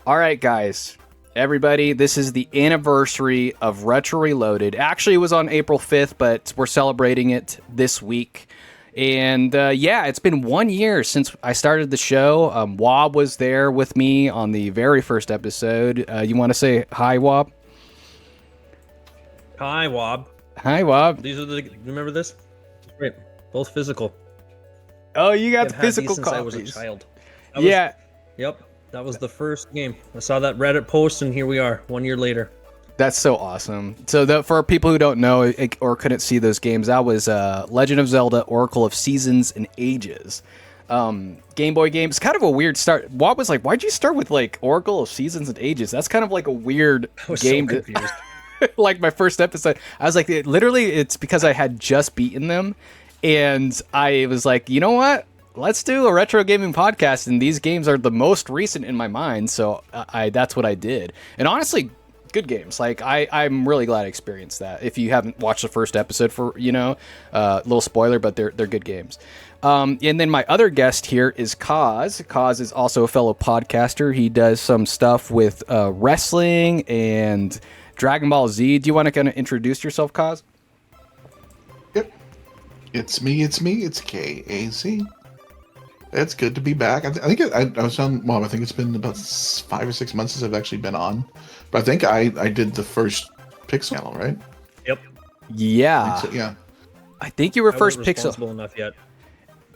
All right, guys. Everybody, this is the anniversary of Retro Reloaded. Actually, it was on April 5th, but we're celebrating it this week. And yeah, it's been 1 year since I started the show. Wob was there with me on the very first episode. You want to say hi, Wob? Hi, Wob. Hi, Wob. These are the. Remember this? Great. Both physical. Oh, you got the I've had physical these since copies. I was a child. Yeah. Yep. That was the first game. I saw that Reddit post, and here we are, 1 year later. That's so awesome. So for people who don't know or couldn't see those games, that was Legend of Zelda: Oracle of Seasons and Ages. Game Boy games, kind of a weird start. Wob was like, "Why'd you start with like Oracle of Seasons and Ages?" That's kind of like a weird game. So confused. Like my first episode, I was like, it's because I had just beaten them, and I was like, you know what? Let's do a retro gaming podcast, and these games are the most recent in my mind, so that's what I did. And honestly, good games. Like I'm really glad I experienced that. If you haven't watched the first episode, for little spoiler, but they're good games. And then my other guest here is Kaz. Kaz is also a fellow podcaster. He does some stuff with wrestling and Dragon Ball Z. Do you want to kind of introduce yourself, Kaz? Yep. It's me. It's KAZ. It's good to be back. I think I was on. Well, I think it's been about 5 or 6 months since I've actually been on. But I think I did the first Pixel channel, right? Yep. Yeah. Yeah. I think you were first responsible Pixel. enough yet.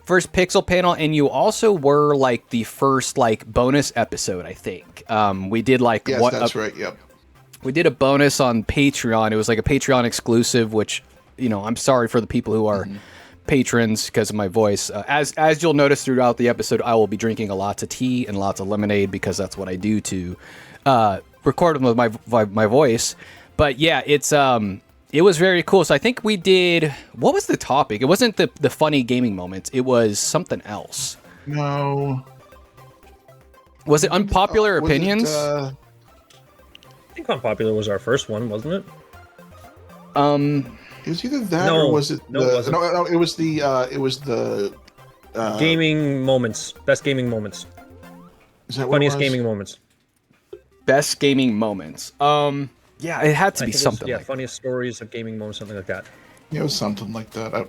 First Pixel panel, and you also were like the first like bonus episode. I think we did like Yes, that's right. Yep. We did a bonus on Patreon. It was like a Patreon exclusive, which I'm sorry for the people who are. Patrons because of my voice. As you'll notice throughout the episode, I will be drinking a lot of tea and lots of lemonade because that's what I do to record with my voice. But yeah, it was very cool. So I think we did. What was the topic? It wasn't the funny gaming moments. It was something else. No. Was it unpopular opinions? I think Unpopular was our first one, wasn't it? It was either that No, or was it? no, it wasn't. No, it was the Gaming moments. Best gaming moments. Is that what Funniest it was? gaming moments. Best gaming moments. Yeah, it had to I be think it was, something. yeah, like funniest stories of gaming moments, something like that. Yeah, it was something like that.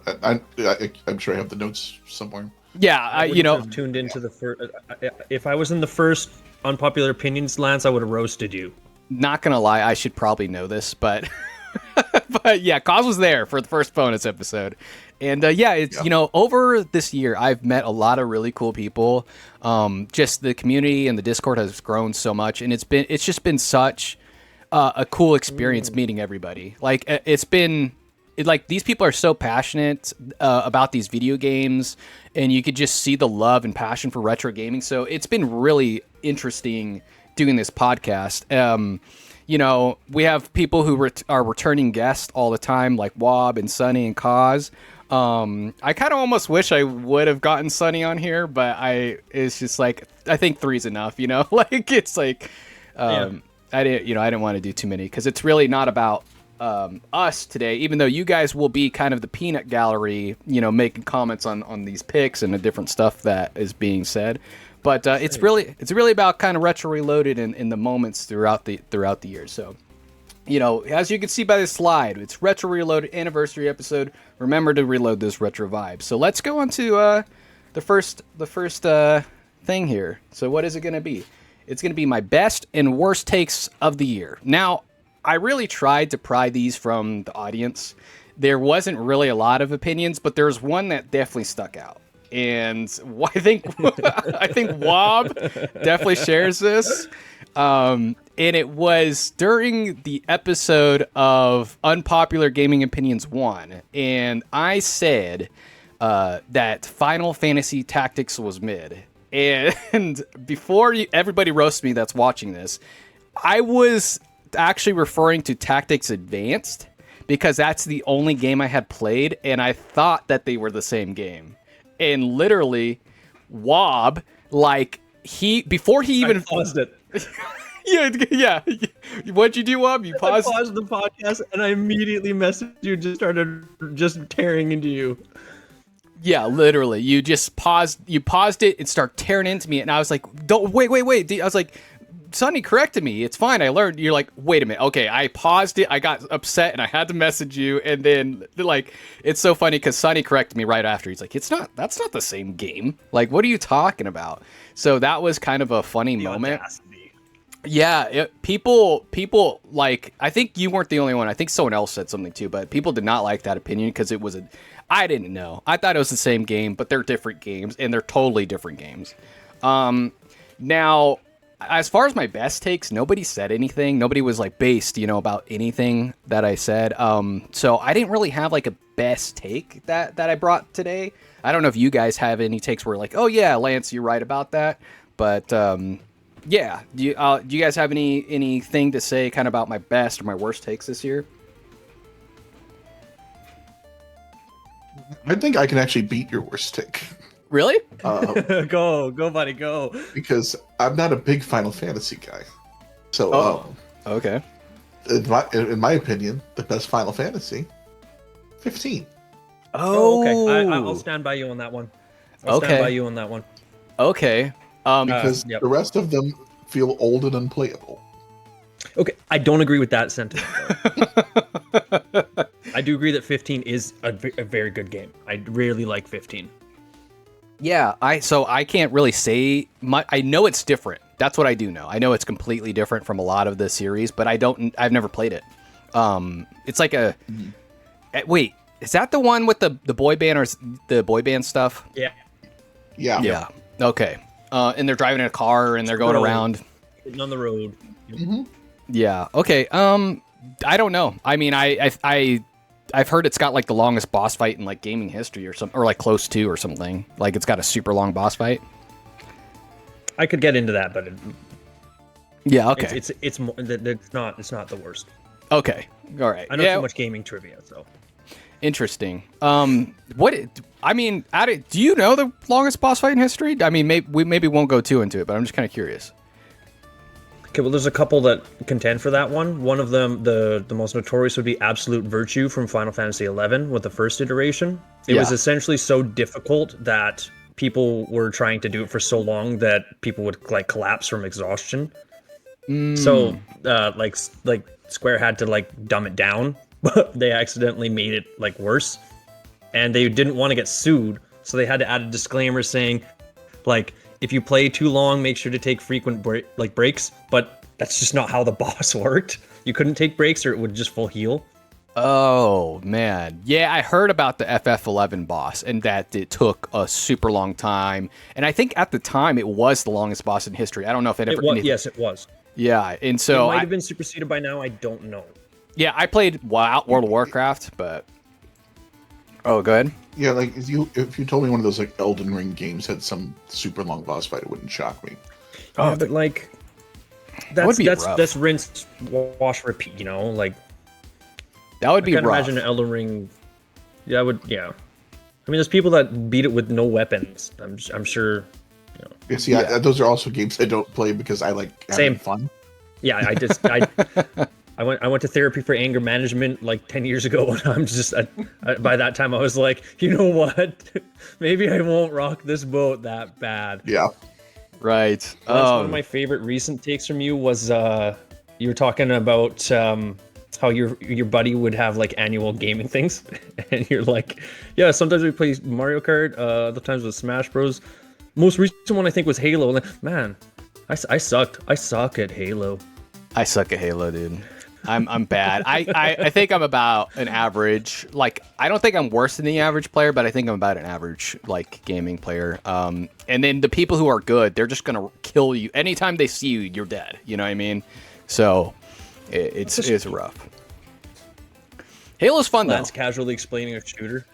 I'm sure I have the notes somewhere. Yeah, I wouldn't have tuned into the first. If I was in the first Unpopular Opinions, Lance, I would have roasted you. Not gonna lie, I should probably know this, but but yeah, Kaz was there for the first bonus episode, and it's over this year I've met a lot of really cool people. Just the community and the Discord has grown so much, and it's just been such a cool experience meeting everybody. Like these people are so passionate about these video games, and you could just see the love and passion for retro gaming. So it's been really interesting doing this podcast. We have people who are returning guests all the time, like Wob and Sunny and Kaz. I kind of almost wish I would have gotten Sunny on here, but it's just like, I think 3's enough, like it's like, I didn't want to do too many because it's really not about us today, even though you guys will be kind of the peanut gallery, making comments on these picks and the different stuff that is being said. But it's really about kind of Retro Reloaded in the moments throughout the year. So, as you can see by this slide, it's Retro Reloaded anniversary episode. Remember to reload those retro vibes. So let's go on to the first thing here. So what is it going to be? It's going to be my best and worst takes of the year. Now, I really tried to pry these from the audience. There wasn't really a lot of opinions, but there's one that definitely stuck out. And I think Wob definitely shares this. And it was during the episode of Unpopular Gaming Opinions 1. And I said that Final Fantasy Tactics was mid. And before everybody roasts me that's watching this, I was actually referring to Tactics Advanced because that's the only game I had played. And I thought that they were the same game. And literally, Wob, before he even paused it. yeah. What'd you do, Wob? You paused? I paused the podcast and I immediately messaged you, started tearing into you. Yeah, literally. You just paused. You paused it and start tearing into me, and I was like, "Don't wait." I was like, Sonny corrected me. It's fine. I learned. You're like, wait a minute. Okay, I paused it. I got upset and I had to message you. And then like, it's so funny because Sonny corrected me right after. He's like, that's not the same game. Like, what are you talking about? So that was kind of a funny moment. Audacity. Yeah, people like, I think you weren't the only one. I think someone else said something too, but people did not like that opinion because I didn't know. I thought it was the same game, but they're different games and they're totally different games. Now, as far as my best takes, nobody said anything. Nobody was like based, about anything that I said. So I didn't really have like a best take that I brought today. I don't know if you guys have any takes where like, oh yeah, Lance, you're right about that. But yeah, do you guys have anything to say kind of about my best or my worst takes this year? I think I can actually beat your worst take. Really? Go, buddy, go. Because I'm not a big Final Fantasy guy. So, okay. In my opinion, the best Final Fantasy, 15. Oh, okay. I'll stand by you on that one. I'll stand by you on that one. Okay. Because the rest of them feel old and unplayable. Okay, I don't agree with that sentiment, though. I do agree that 15 is a very good game. I really like 15. Yeah, I can't really say I know it's different. That's what I do know. I know it's completely different from a lot of the series, but I've never played it. It's like wait, is that the one with the boy band or the boy band stuff? Yeah. Okay. And they're driving in a car and they're going around on the road. Mm-hmm. Yeah. Okay. I don't know. I mean, I've heard it's got like the longest boss fight in like gaming history or something, or like close to or something. Like it's got a super long boss fight. I could get into that, but yeah, okay. It's not the worst. Okay. All right. I know too much gaming trivia, so interesting. Do you know the longest boss fight in history? I mean, we maybe won't go too into it, but I'm just kind of curious. Okay, well, there's a couple that contend for that one. One of them, the most notorious, would be Absolute Virtue from Final Fantasy XI with the first iteration. It was essentially so difficult that people were trying to do it for so long that people would like collapse from exhaustion. So, like Square had to like dumb it down, but they accidentally made it like worse, and they didn't want to get sued, so they had to add a disclaimer saying, like, if you play too long, make sure to take frequent breaks. But that's just not how the boss worked. You couldn't take breaks or it would just full heal. Oh, man. Yeah, I heard about the FF11 boss and that it took a super long time. And I think at the time it was the longest boss in history. I don't know if it ever... Yes, it was. Yeah, and so... It might have been superseded by now. I don't know. Yeah, I played World of Warcraft, but... Oh, go ahead. Yeah, like if you told me one of those like Elden Ring games had some super long boss fight, it wouldn't shock me. Oh, but like that's rinse, wash, repeat. Like that would be rough. rough. Imagine an Elden Ring. Yeah, I would. Yeah, I mean, there's people that beat it with no weapons. I'm sure. Yeah, see, those are also games I don't play because I like having fun. Yeah, I went to therapy for anger management like 10 years ago, and I'm just by that time I was like, you know what? Maybe I won't rock this boat that bad. Yeah. Right. One of my favorite recent takes from you was you were talking about how your buddy would have like annual gaming things, and you're like, yeah, sometimes we play Mario Kart, other times with Smash Bros. Most recent one I think was Halo. Like, man, I sucked. I suck at Halo. I suck at Halo, dude. I'm bad. I think I'm about an average. Like, I don't think I'm worse than the average player, but I think I'm about an average like gaming player. And then the people who are good, they're just gonna kill you anytime they see you. You're dead. You know what I mean? So it's rough. Halo's fun though. Lance casually explaining a shooter.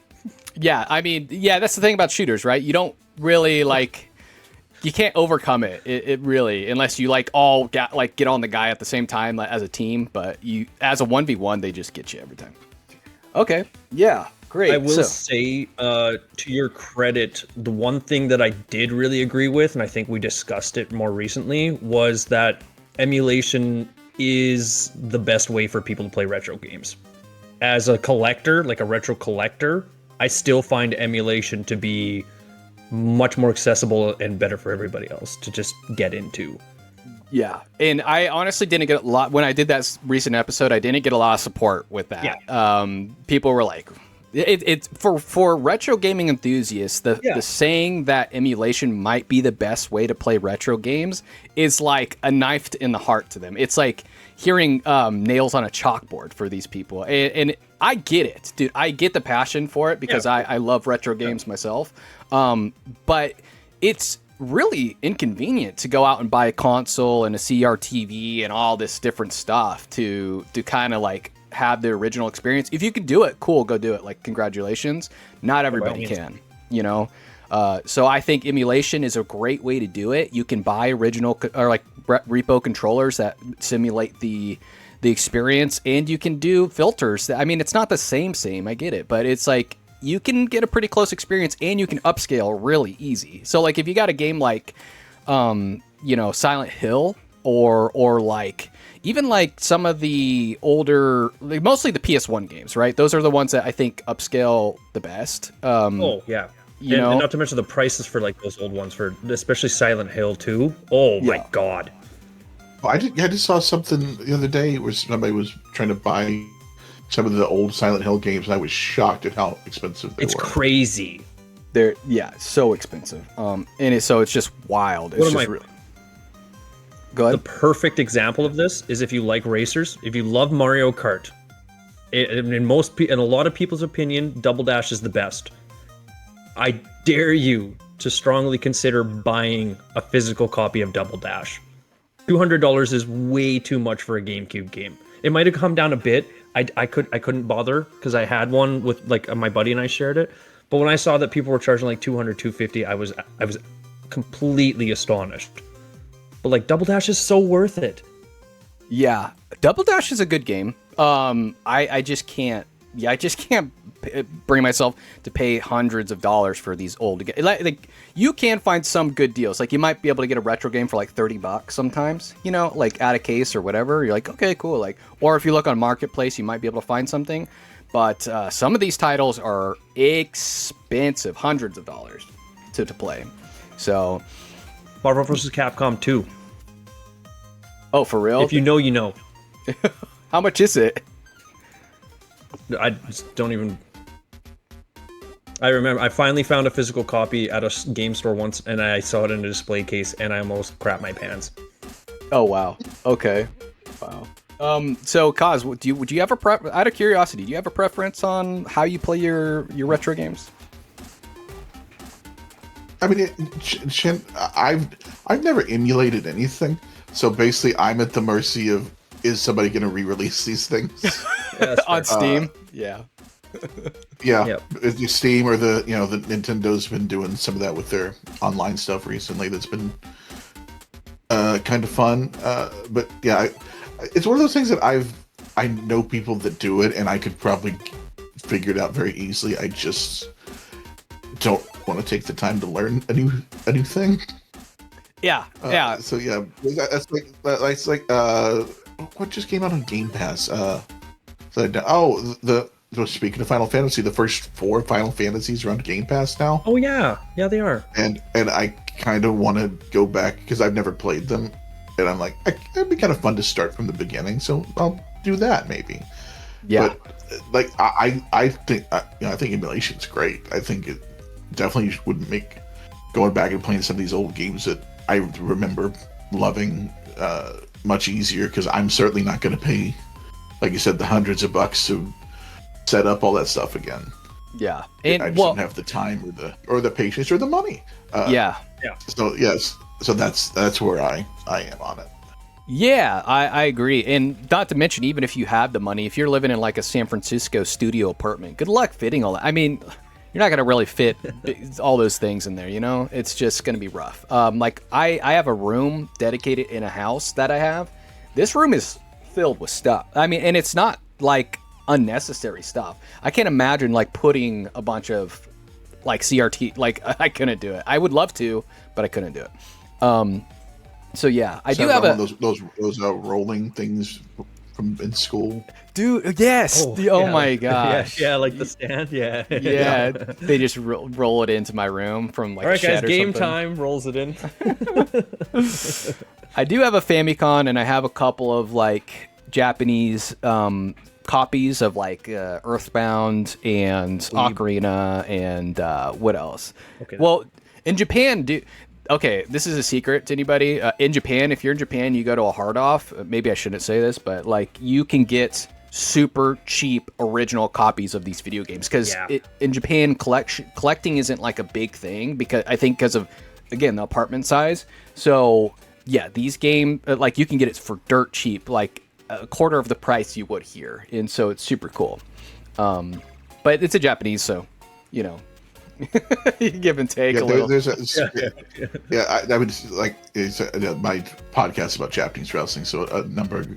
Yeah, I mean, that's the thing about shooters, right? You don't really like. You can't overcome it. It really, unless you get on the guy at the same time as a team. But you, as a 1v1, they just get you every time. Okay, yeah, great. I will say, to your credit, the one thing that I did really agree with, and I think we discussed it more recently, was that emulation is the best way for people to play retro games. As a collector, like a retro collector, I still find emulation to be much more accessible and better for everybody else to just get into. Yeah, and I honestly didn't get a lot when I did that recent episode. I didn't get a lot of support with that. Yeah. People were like, "It's for retro gaming enthusiasts." The saying that emulation might be the best way to play retro games is like a knife in the heart to them. It's like hearing nails on a chalkboard for these people, and I get it, dude. I get the passion for it because I love retro games myself. But it's really inconvenient to go out and buy a console and a CRTV and all this different stuff to kind of like have the original experience. If you can do it, cool, go do it. Like, congratulations. Not everybody can, you know? So I think emulation is a great way to do it. You can buy original or like repo controllers that simulate the experience, and you can do filters. I mean, it's not the same, I get it, but it's like, you can get a pretty close experience and you can upscale really easy. So like if you got a game like, Silent Hill or like even like some of the older, like mostly the PS1 games, right? Those are the ones that I think upscale the best. And not to mention the prices for like those old ones for especially Silent Hill 2. Oh my God. I just saw something the other day where somebody was trying to buy some of the old Silent Hill games, and I was shocked at how expensive they were. It's crazy. They're so expensive. So it's just wild. It's just really. Go ahead. The perfect example of this is if you like racers, if you love Mario Kart, in a lot of people's opinion, Double Dash is the best. I dare you to strongly consider buying a physical copy of Double Dash. $200 is way too much for a GameCube game. It might have come down a bit. I couldn't bother because I had one with like my buddy and I shared it. But when I saw that people were charging like $200, $250, I was completely astonished. But like Double Dash is so worth it. Yeah, Double Dash is a good game. I just can't bring myself to pay hundreds of dollars for these old games. Like you can find some good deals. Like you might be able to get a retro game for like $30 sometimes, like at a case or whatever. You're like, okay, cool. Like, or if you look on Marketplace, you might be able to find something. But some of these titles are expensive, hundreds of dollars to play. So, Marvel vs. Capcom 2. Oh, for real? If you know, you know. How much is it? I just don't even. I remember I finally found a physical copy at a game store once, and I saw it in a display case, and I almost crapped my pants. Oh wow! Okay, wow. So Kaz, would you have a out of curiosity? Do you have a preference on how you play your retro games? I mean, I've never emulated anything, so basically I'm at the mercy of, is somebody going to re-release these things on Steam? Yeah. Yep. It's Steam or the Nintendo's been doing some of that with their online stuff recently. That's been kind of fun. But yeah, it's one of those things that I know people that do it, and I could probably figure it out very easily. I just don't want to take the time to learn a new thing. Yeah. So yeah, that's like what just came out on Game Pass? Speaking of Final Fantasy, the first 4 Final Fantasies are on Game Pass now. Oh yeah, they are. And I kind of want to go back because I've never played them, and I'm like, it'd be kind of fun to start from the beginning. So I'll do that maybe. Yeah. But like I think emulation's great. I think it definitely would make going back and playing some of these old games that I remember loving much easier, because I'm certainly not going to pay, like you said, the hundreds of bucks to set up all that stuff again. Yeah, and I just don't have the time or the patience or the money. Yeah. So yes, so that's where I am on it. Yeah, I agree. And not to mention, even if you have the money, if you're living in like a San Francisco studio apartment, good luck fitting all that. I mean, you're not going to really fit all those things in there, It's just going to be rough. Like I have a room dedicated in a house that I have. This room is filled with stuff. I mean, and it's not like unnecessary stuff. I can't imagine like putting a bunch of like CRT, like I couldn't do it. I would love to, but I couldn't do it. So yeah, I do have those rolling things from in school. Dude, yes. Oh my gosh. Yeah, like the stand. Yeah. Yeah, they just roll it into my room from like All right, a shed guys, or game something. time. Rolls it in. I do have a Famicom, and I have a couple of like Japanese copies of like Earthbound and Ocarina and what else? Okay. Well, in Japan, okay, this is a secret to anybody. In Japan, if you're in Japan, you go to a hard off. Maybe I shouldn't say this, but like you can get super cheap original copies of these video games because in Japan collecting isn't like a big thing because of again the apartment size. So yeah, these game like you can get it for dirt cheap, like a quarter of the price you would here, and so it's super cool. But it's a Japanese, so you know. You give and take a little. I would like it's my podcast about Japanese wrestling. So a number of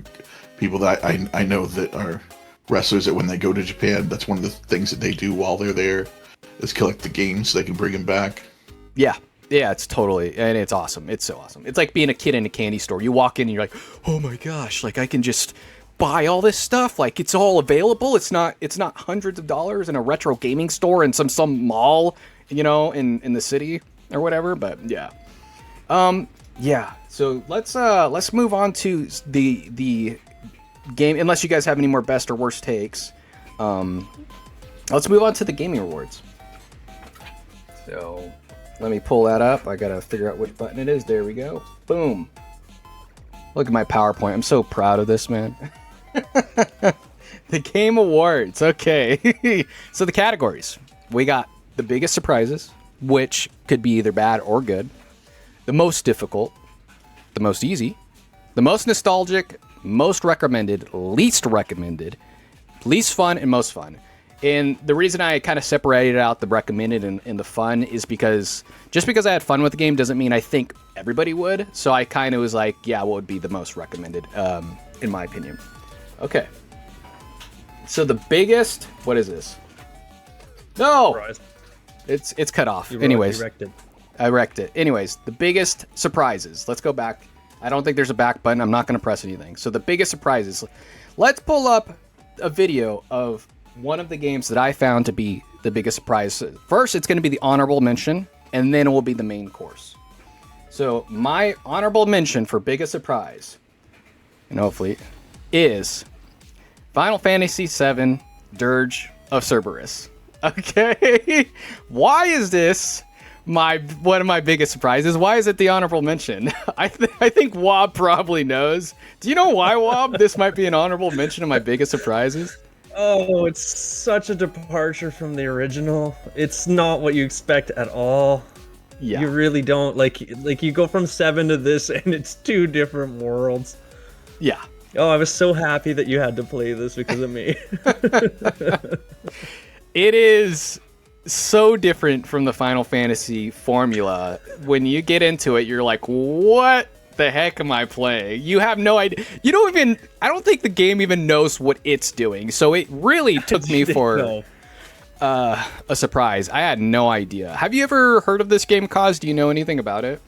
people that I know that are wrestlers that when they go to Japan, that's one of the things that they do while they're there is collect the games so they can bring them back. Yeah, it's totally, and it's awesome. It's so awesome. It's like being a kid in a candy store. You walk in and you're like, oh my gosh, like I can just buy all this stuff, like it's all available. It's not hundreds of dollars in a retro gaming store in some mall, you know, in the city or whatever. But yeah, so let's move on to the game, unless you guys have any more best or worst takes. Let's move on to the gaming awards. So let me pull that up. I gotta figure out which button it is. There we go. Boom. Look at my PowerPoint. I'm so proud of this, man. The Game Awards. Okay. So the categories. We got the biggest surprises, which could be either bad or good. The most difficult. The most easy. The most nostalgic. Most recommended. Least recommended. Least fun and most fun. And the reason I kind of separated out the recommended and the fun is because just because I had fun with the game doesn't mean I think everybody would. So I kind of was like, yeah, what would be the most recommended, in my opinion. Okay. So the biggest, what is this? No, it's cut off. Anyways, I wrecked it. Anyways, the biggest surprises. Let's go back. I don't think there's a back button. I'm not going to press anything. So the biggest surprises. Let's pull up a video of one of the games that I found to be the biggest surprise. First, it's going to be the honorable mention, and then it will be the main course. So my honorable mention for biggest surprise, and hopefully, is Final Fantasy VII Dirge of Cerberus. Okay, why is this one of my biggest surprises? Why is it the honorable mention? I think Wob probably knows. Do you know why, Wob? This might be an honorable mention of my biggest surprises. Oh, it's such a departure from the original. It's not what you expect at all. Yeah, you really don't like you go from 7 to this, and it's 2 different worlds. Yeah. Oh, I was so happy that you had to play this because of me. It is so different from the Final Fantasy formula. When you get into it, you're like, what the heck am I playing? You have no idea. I don't think the game even knows what it's doing. So it really took me for a surprise. I had no idea. Have you ever heard of this game, Kaz? Do you know anything about it?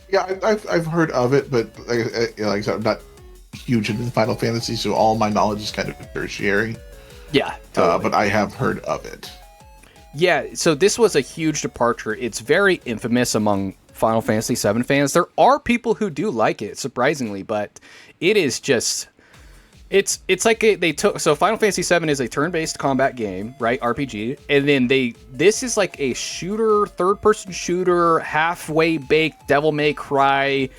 Yeah, I've heard of it, but like I said, I'm not huge into Final Fantasy, so all my knowledge is kind of tertiary. Yeah, totally. But I have heard of it. Yeah, so this was a huge departure. It's very infamous among Final Fantasy VII fans. There are people who do like it, surprisingly, but it is just... It's like they took... So Final Fantasy VII is a turn-based combat game, right? RPG. And then this is like a shooter, third-person shooter, halfway baked Devil May Cry,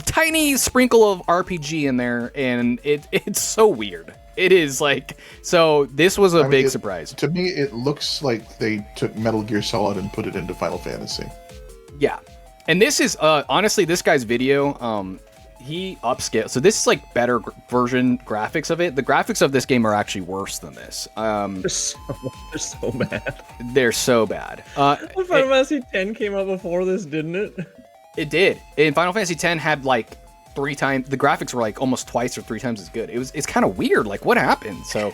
tiny sprinkle of RPG in there, and it's so weird. It is like... So this was a big surprise. To me, it looks like they took Metal Gear Solid and put it into Final Fantasy. Yeah. And this is, honestly, this guy's video, he upscaled. So this is like better version graphics of it. The graphics of this game are actually worse than this. They're so bad. They're so bad. Final Fantasy X came out before this, didn't it? It did. And Final Fantasy X had like 3 times, the graphics were like almost twice or 3 times as good. It's kind of weird. Like, what happened? So,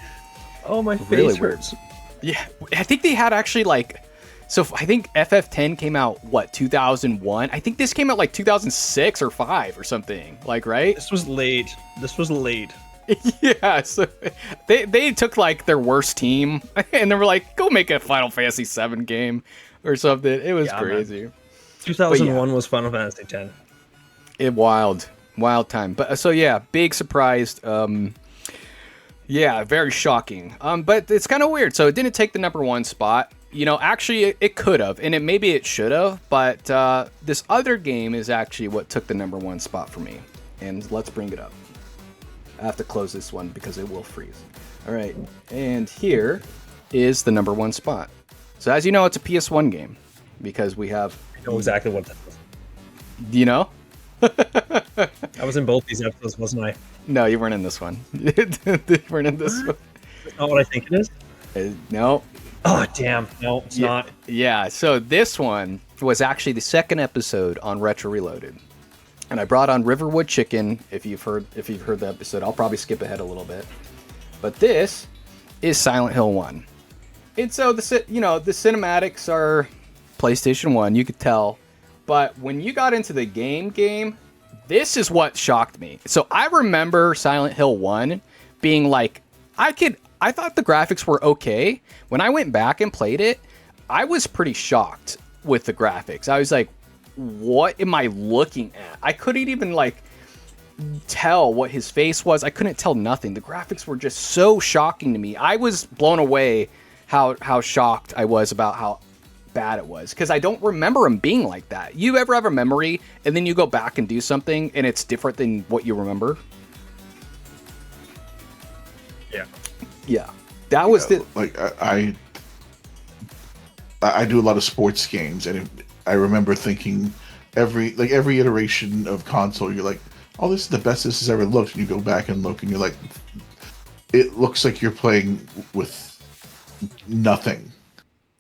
oh, my face really hurts. Yeah. I think they had actually like, so I think FF10 came out, 2001? I think this came out like 2006 or 5 or something, like, right? This was late. Yeah, so they took like their worst team and they were like, go make a Final Fantasy 7 game or something. It was crazy. Man. 2001 was Final Fantasy 10. Wild time. But so yeah, big surprise. Yeah, very shocking. But it's kind of weird. So it didn't take the number 1 spot. You know, actually it could have, and maybe it should have. But this other game is actually what took the number 1 spot for me. And let's bring it up. I have to close this one because it will freeze. All right, and here is the number 1 spot. So as you know, it's a PS1 game because we have. I know exactly what that is. You know? I was in both these episodes, wasn't I? No, you weren't in this one. You weren't in this one. That's not what I think it is? No. Oh, damn. No, it's not. Yeah, so this one was actually the second episode on Retro Reloaded. And I brought on Riverwood Chicken. If you've heard the episode, I'll probably skip ahead a little bit. But this is Silent Hill 1. And so the cinematics are PlayStation 1, you could tell. But when you got into the game, this is what shocked me. So I remember Silent Hill 1 being like, I thought the graphics were okay. When I went back and played it, I was pretty shocked with the graphics. I was like, what am I looking at? I couldn't even like tell what his face was. I couldn't tell nothing. The graphics were just so shocking to me. I was blown away how shocked I was about how bad it was, because I don't remember him being like that. You ever have a memory and then you go back and do something and it's different than what you remember? Yeah. That was like I do a lot of sports games, and I remember thinking every iteration of console, you're like, oh, this is the best this has ever looked. And you go back and look, and you're like, it looks like you're playing with nothing.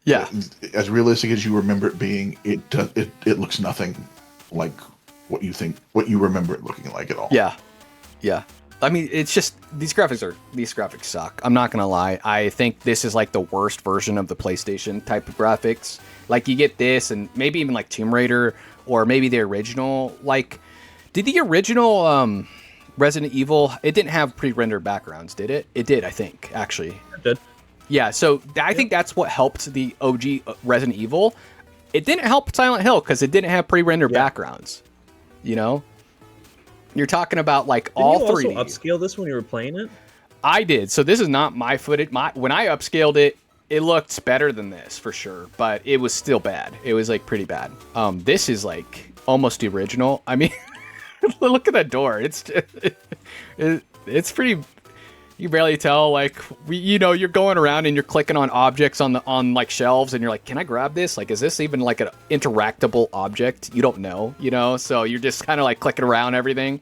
Yeah. As realistic as you remember it being, it looks nothing like what you remember it looking like at all. Yeah. I mean, it's just these graphics suck. I'm not gonna lie. I think this is like the worst version of the PlayStation type of graphics. Like you get this, and maybe even like Tomb Raider, or maybe the original. Like, did the original Resident Evil? It didn't have pre-rendered backgrounds, did it? It did, I think. Actually, It did. Yeah. So I think that's what helped the OG Resident Evil. It didn't help Silent Hill because it didn't have pre-rendered backgrounds. You know. You're talking about like all 3D. Did you also upscale this when you were playing it? I did. So this is not my footage. When I upscaled it, it looked better than this for sure, but it was still bad. It was like pretty bad. This is like almost the original. I mean, look at that door. It's pretty. You barely tell. Like you're going around and you're clicking on objects on like shelves, and you're like, can I grab this? Like, is this even like an interactable object? You don't know. So you're just kind of like clicking around everything.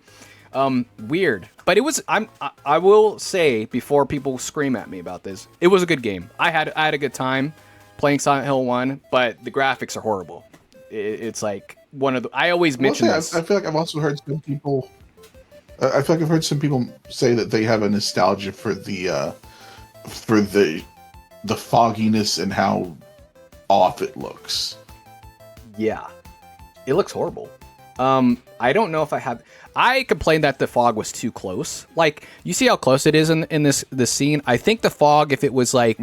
Weird, but it was. I will say before people scream at me about this, it was a good game. I had a good time playing Silent Hill 1, but the graphics are horrible. It's like one of the. I always mention this. I feel like I've also heard some people. I feel like I've heard some people say that they have a nostalgia for the fogginess and how off it looks. Yeah, it looks horrible. I don't know if I complained that the fog was too close. Like, you see how close it is in this scene? I think the fog, if it was like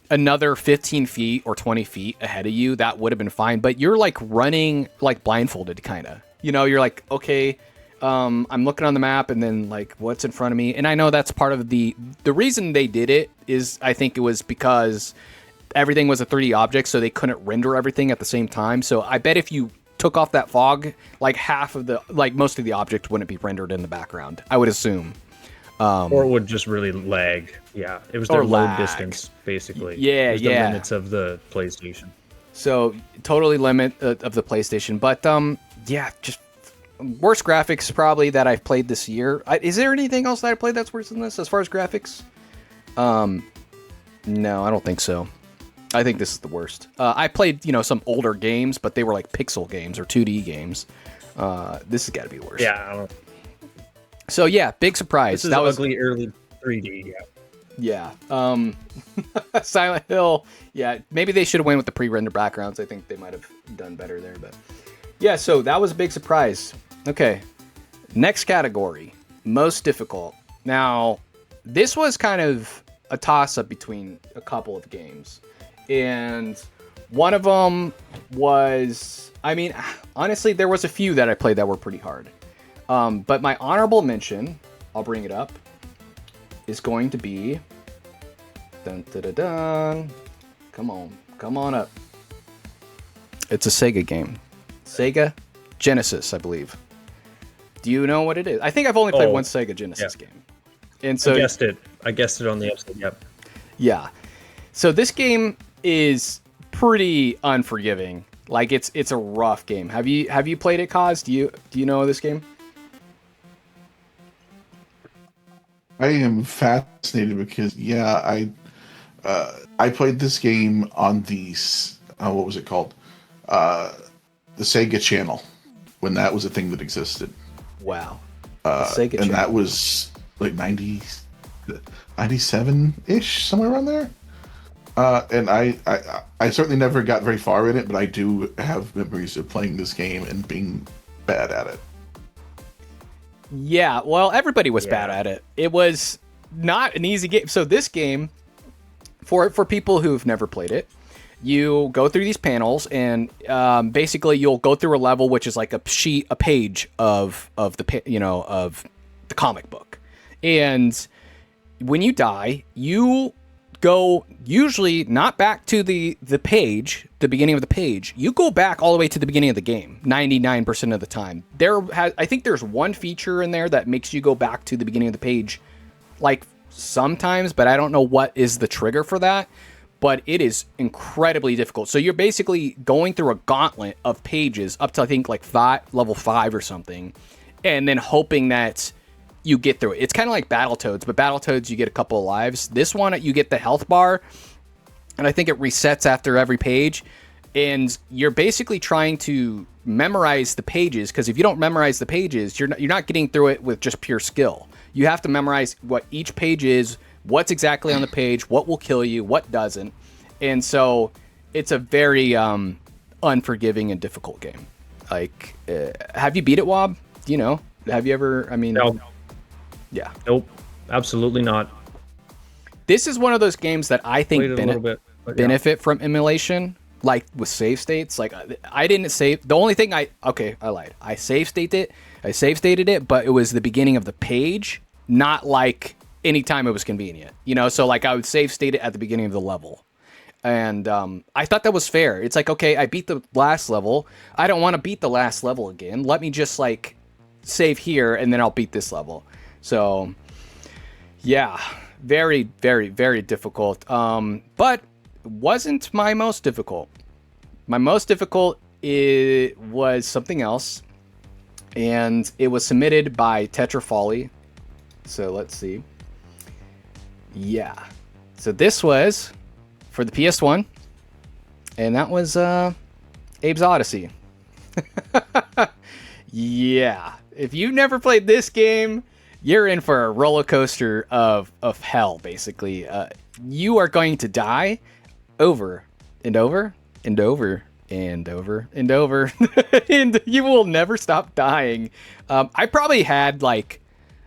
another 15 feet or 20 feet ahead of you, that would have been fine. But you're like running like blindfolded, kind of. You're like, okay. I'm looking on the map and then like what's in front of me. And I know that's part of the reason they did it is I think it was because everything was a 3D object, so they couldn't render everything at the same time. So I bet if you took off that fog, like most of the object wouldn't be rendered in the background, I would assume. Or it would just really lag. Yeah. It was their load distance, basically. Yeah, it was the limits of the PlayStation. So totally limit of the PlayStation. But just worst graphics probably that I've played this year. Is there anything else that I played that's worse than this as far as graphics? No, I don't think so. I think this is the worst. I played, some older games, but they were like pixel games or 2D games. This has got to be worse. Yeah, I don't know. So yeah, big surprise. This is ugly early 3D. Yeah. Silent Hill. Yeah, maybe they should have went with the pre-rendered backgrounds. I think they might have done better there, but yeah. So that was a big surprise. Okay, next category, most difficult. Now, this was kind of a toss-up between a couple of games. And one of them was... I mean, honestly, there was a few that I played that were pretty hard. But my honorable mention, I'll bring it up, is going to be... Dun, dun, dun, dun. Come on up. It's a Sega game. Sega Genesis, I believe. Do you know what it is? I think I've only played one Sega Genesis game. And so I guessed it on the episode, yep. Yeah. So this game is pretty unforgiving. Like it's a rough game. Have you played it, Kaz? Do you know this game? I am fascinated because I played this game on the what was it called? The Sega Channel, when that was a thing that existed. Wow. Sega Channel. That was like 97-ish, somewhere around there. And I certainly never got very far in it, but I do have memories of playing this game and being bad at it. Yeah, well, everybody was bad at it. It was not an easy game. So this game, for people who've never played it, you go through these panels, and basically you'll go through a level which is like a page of the comic book, and when you die, you go usually not back to the page, the beginning of the page. You go back all the way to the beginning of the game 99% of the time. I think there's one feature in there that makes you go back to the beginning of the page, like sometimes, but I don't know what is the trigger for that. But it is incredibly difficult. So you're basically going through a gauntlet of pages up to, I think, like level 5 or something, and then hoping that you get through it. It's kind of like Battletoads, but Battletoads, you get a couple of lives. This one, you get the health bar, and I think it resets after every page, and you're basically trying to memorize the pages, because if you don't memorize the pages, you're not getting through it with just pure skill. You have to memorize what each page is, what's exactly on the page, what will kill you, what doesn't. And so it's a very unforgiving and difficult game. Like, have you beat it, Wob? Do you know? Have you ever, No. Yeah. Nope. Absolutely not. This is one of those games that I think benefit from emulation, like with save states. Like, I didn't save. The only thing I lied. I save stated it, but it was the beginning of the page, not like anytime it was convenient, so like I would save state it at the beginning of the level. And I thought that was fair. It's like, okay, I beat the last level, I don't want to beat the last level again, let me just like save here and then I'll beat this level. So yeah, very, very, very difficult. But wasn't my most difficult. My most difficult was something else, and it was submitted by Tetra Folly. So let's see. Yeah. So this was for the PS1, and that was Abe's Odyssey. Yeah. If you've never played this game, you're in for a roller coaster of hell, basically. You are going to die over and over and over and over and over, and you will never stop dying. I probably had like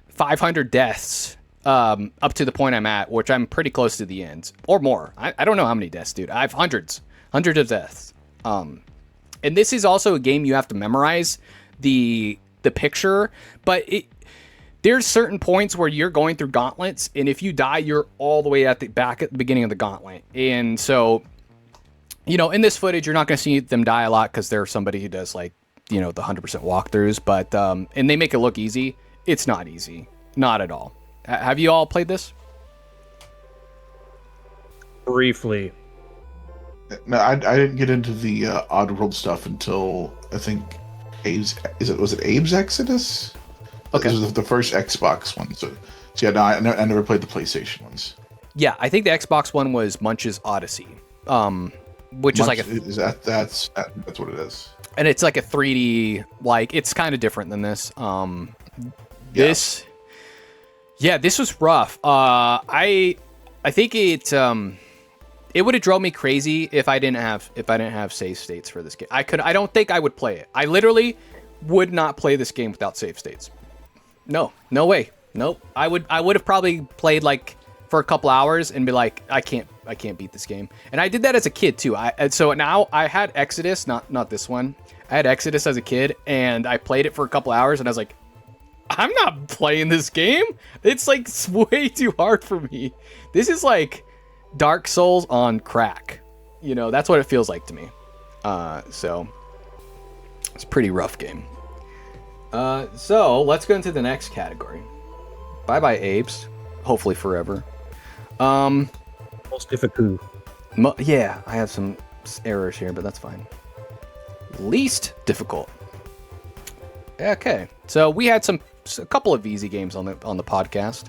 500 deaths up to the point I'm at, which I'm pretty close to the end, or more. I don't know how many deaths, dude. I have hundreds of deaths. And this is also a game you have to memorize the picture, but there's certain points where you're going through gauntlets, and if you die, you're all the way at the beginning of the gauntlet. And so, in this footage, you're not going to see them die a lot because there's somebody who does like, the 100% walkthroughs, but and they make it look easy. It's not easy, not at all. Have you all played this? Briefly. No, I didn't get into the Oddworld stuff until I think was it Abe's Exodus? Okay, this was the first Xbox one. So yeah, no, I never played the PlayStation ones. Yeah, I think the Xbox one was Munch's Odyssey, which is like that's what it is. And it's like a 3D, like it's kind of different than this. This was rough. I think it would have drove me crazy if I didn't have save states for this game. I don't think I would play it. I literally would not play this game without save states. No way. Nope. I would have probably played like for a couple hours and be like, I can't beat this game. And I did that as a kid too. So now I had Exodus, not this one. I had Exodus as a kid, and I played it for a couple hours, and I was like, I'm not playing this game. It's like way too hard for me. This is like Dark Souls on crack. You know, that's what it feels like to me. So it's a pretty rough game. So let's go into the next category. Bye apes. Hopefully forever. Most difficult. Yeah, I have some errors here, but that's fine. Least difficult. Okay, so we had a couple of easy games on the podcast.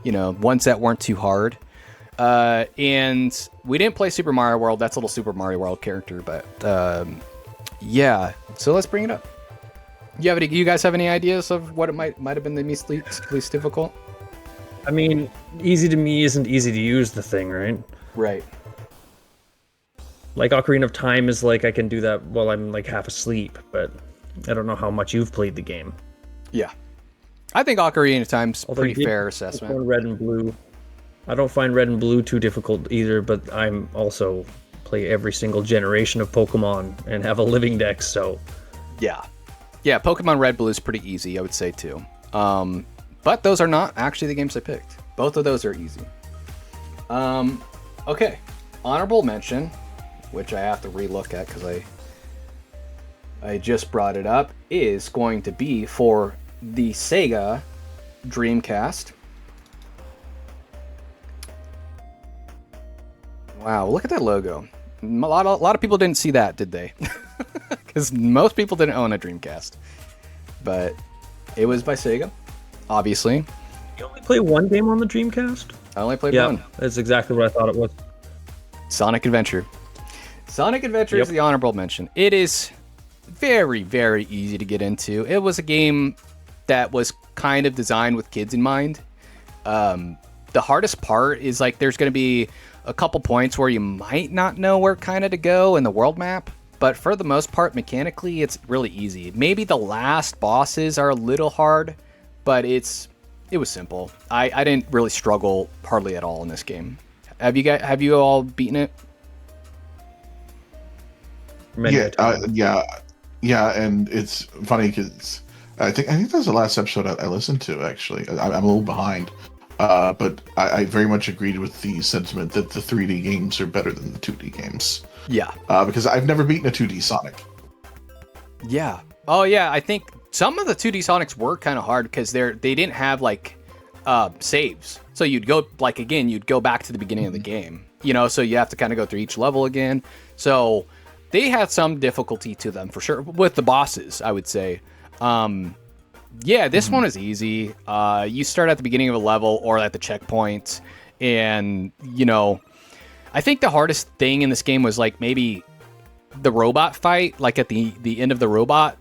You know, ones that weren't too hard. And we didn't play Super Mario World. That's a little Super Mario World character, but yeah. So let's bring it up. You guys have any ideas of what it might have been the least difficult? I mean, easy to me isn't easy to use the thing, right? Right. Like Ocarina of Time is like I can do that while I'm like half asleep, but I don't know how much you've played the game. Yeah. I think Ocarina of Time's a pretty fair assessment. Red and Blue. I don't find Red and Blue too difficult either, but I'm also play every single generation of Pokemon and have a living dex, so... Yeah. Yeah, Pokemon Red Blue is pretty easy, I would say, too. But those are not actually the games I picked. Both of those are easy. Okay. Honorable mention, which I have to relook at because I just brought it up, is going to be for the Sega Dreamcast. Wow, look at that logo. A lot of people didn't see that, did they? Because most people didn't own a Dreamcast. But it was by Sega, obviously. You only play one game on the Dreamcast? I only played one. That's exactly what I thought it was. Sonic Adventure. Sonic Adventure is the honorable mention. It is very, very easy to get into. It was a game that was kind of designed with kids in mind. The hardest part is like there's going to be a couple points where you might not know where kind of to go in the world map. But for the most part, mechanically, it's really easy. Maybe the last bosses are a little hard, but it was simple. I didn't really struggle hardly at all in this game. Have you all beaten it? Yeah, and it's funny because I think that was the last episode I listened to. Actually, I'm a little behind, but I very much agreed with the sentiment that the 3D games are better than the 2D games. Yeah, because I've never beaten a 2D Sonic. Yeah. Oh yeah, I think some of the 2D Sonics were kind of hard because they didn't have like saves. So you'd go back to the beginning of the game. You know, so you have to kind of go through each level again. So they had some difficulty to them for sure with the bosses, I would say. Yeah, this one is easy. You start at the beginning of a level or at the checkpoint, and you know, I think the hardest thing in this game was like maybe the robot fight, like at the end of the robot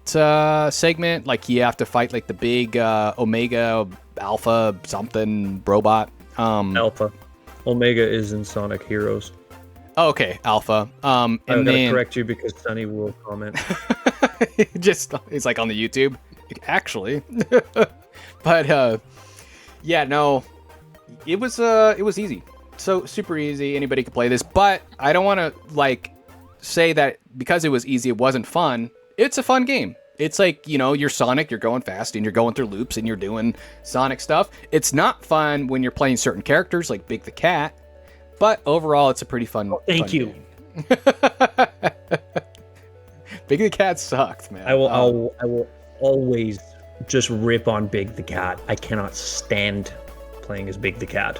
segment. Like you have to fight like the big Omega Alpha something robot. Alpha. Omega is in Sonic Heroes. Oh, okay, Alpha. And I'm then gonna correct you because Sunny will comment. it's like on the YouTube, actually. But yeah, no, it was easy. So super easy. Anybody could play this, but I don't want to like say that because it was easy, it wasn't fun. It's a fun game. It's like, you know, you're Sonic, you're going fast and you're going through loops and you're doing Sonic stuff. It's not fun when you're playing certain characters like Big the Cat, but overall it's a pretty fun. Thank you. Big the Cat sucked, man. I will always just rip on Big the Cat. I cannot stand playing as Big the Cat.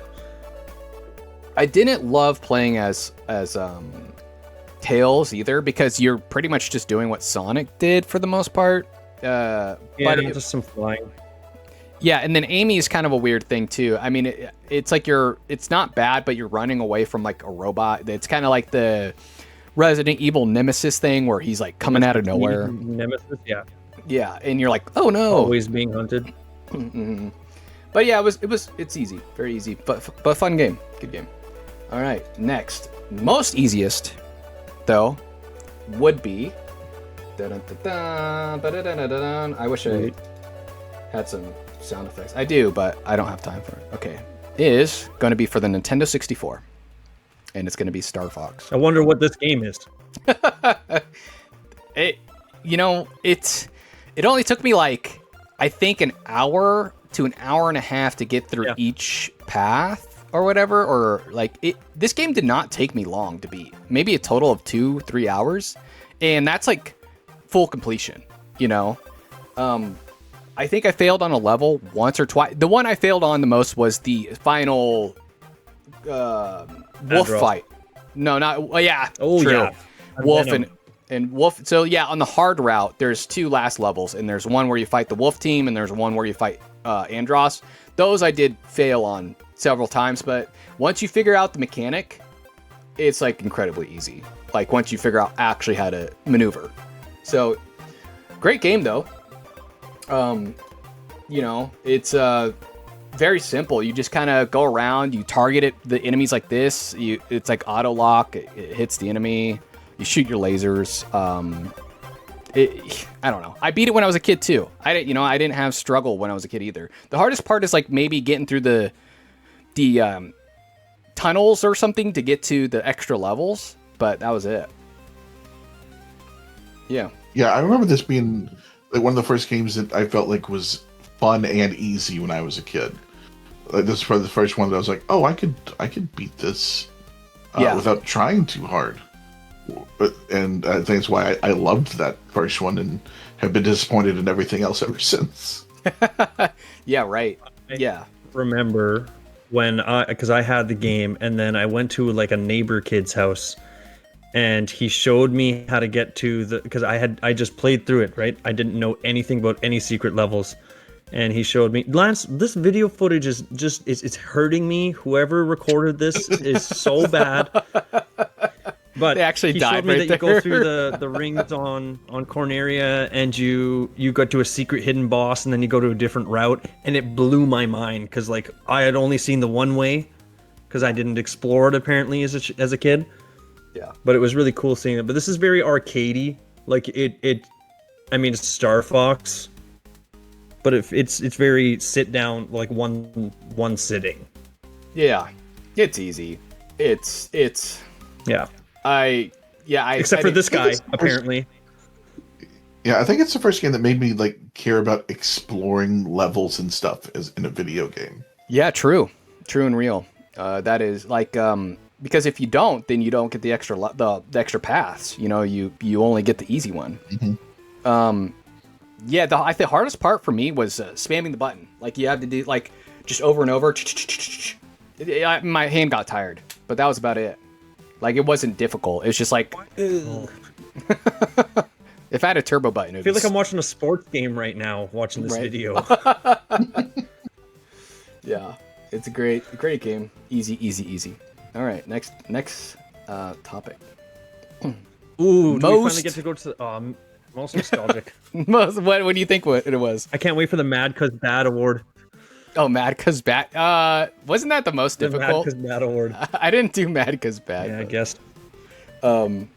I didn't love playing as Tails either because you're pretty much just doing what Sonic did for the most part. But just some flying. Yeah, and then Amy is kind of a weird thing too. I mean, it's like it's not bad, but you're running away from like a robot. It's kind of like the Resident Evil Nemesis thing where he's like coming out of nowhere. Nemesis, yeah. Yeah, and you're like, oh no, always being hunted. Mm-hmm. But yeah, it's easy, very easy, but fun game, good game. All right, next, most easiest though would be. I wish I had some sound effects. I do, but I don't have time for it. Okay. Is going to be for the Nintendo 64. And it's going to be Star Fox. I wonder what this game is. It only took me like, I think an hour to an hour and a half to get through each path or whatever. Or like this game did not take me long to beat. Maybe a total of 2-3 hours. And that's like full completion, you know? I think I failed on a level once or twice. The one I failed on the most was the final wolf fight. No, not yeah. Oh, true. Yeah. Wolf and wolf. So yeah, on the hard route, there's 2 last levels, and there's one where you fight the wolf team, and there's one where you fight Andros. Those I did fail on several times, but once you figure out the mechanic, it's like incredibly easy. Like once you figure out actually how to maneuver. So great game though. You know, it's very simple. You just kind of go around, you target the enemies like this. It's like auto lock. It hits the enemy. You shoot your lasers. I don't know. I beat it when I was a kid too. I didn't have struggle when I was a kid either. The hardest part is like maybe getting through the tunnels or something to get to the extra levels, but that was it. Yeah. Yeah, I remember this being like one of the first games that I felt like was fun and easy when I was a kid. Like this is probably the first one that I was like, oh, I could beat this without trying too hard. And I think that's why I loved that first one and have been disappointed in everything else ever since. Yeah, right. Yeah. Remember when because I had the game and then I went to like a neighbor kid's house and he showed me how to get to because I just played through it, right? I didn't know anything about any secret levels. And he showed me, Lance, this video footage is just, it's hurting me. Whoever recorded this is so bad. But they actually he died showed me right that there. you go through the rings on Corneria and you go to a secret hidden boss and then you go to a different route. And it blew my mind because like I had only seen the one way because I didn't explore it apparently as a kid. Yeah. But it was really cool seeing it. But this is very arcadey. Like I mean, it's Star Fox. But it's very sit down, like one sitting. Yeah, it's easy. It's yeah. Except for this guy, apparently. Yeah, I think it's the first game that made me like care about exploring levels and stuff as in a video game. Yeah, true and real. That is like because if you don't, then you don't get the extra the extra paths. You know, you only get the easy one. Mm-hmm. Yeah, the hardest part for me was spamming the button. Like you have to do like just over and over. My hand got tired, but that was about it. Like it wasn't difficult. It's just like if I had a turbo button, I feel like I'm watching a sports game right now. Watching this video. Yeah, it's a great game. Easy. All right, next topic. Ooh, do we finally get to go to most nostalgic. What do you think it was? I can't wait for the Mad Cuz Bad award. Oh, Mad Cuz Bad. Wasn't that the most difficult? Mad Cuz Bad award. I didn't do Mad Cuz Bad. Yeah, I guess. That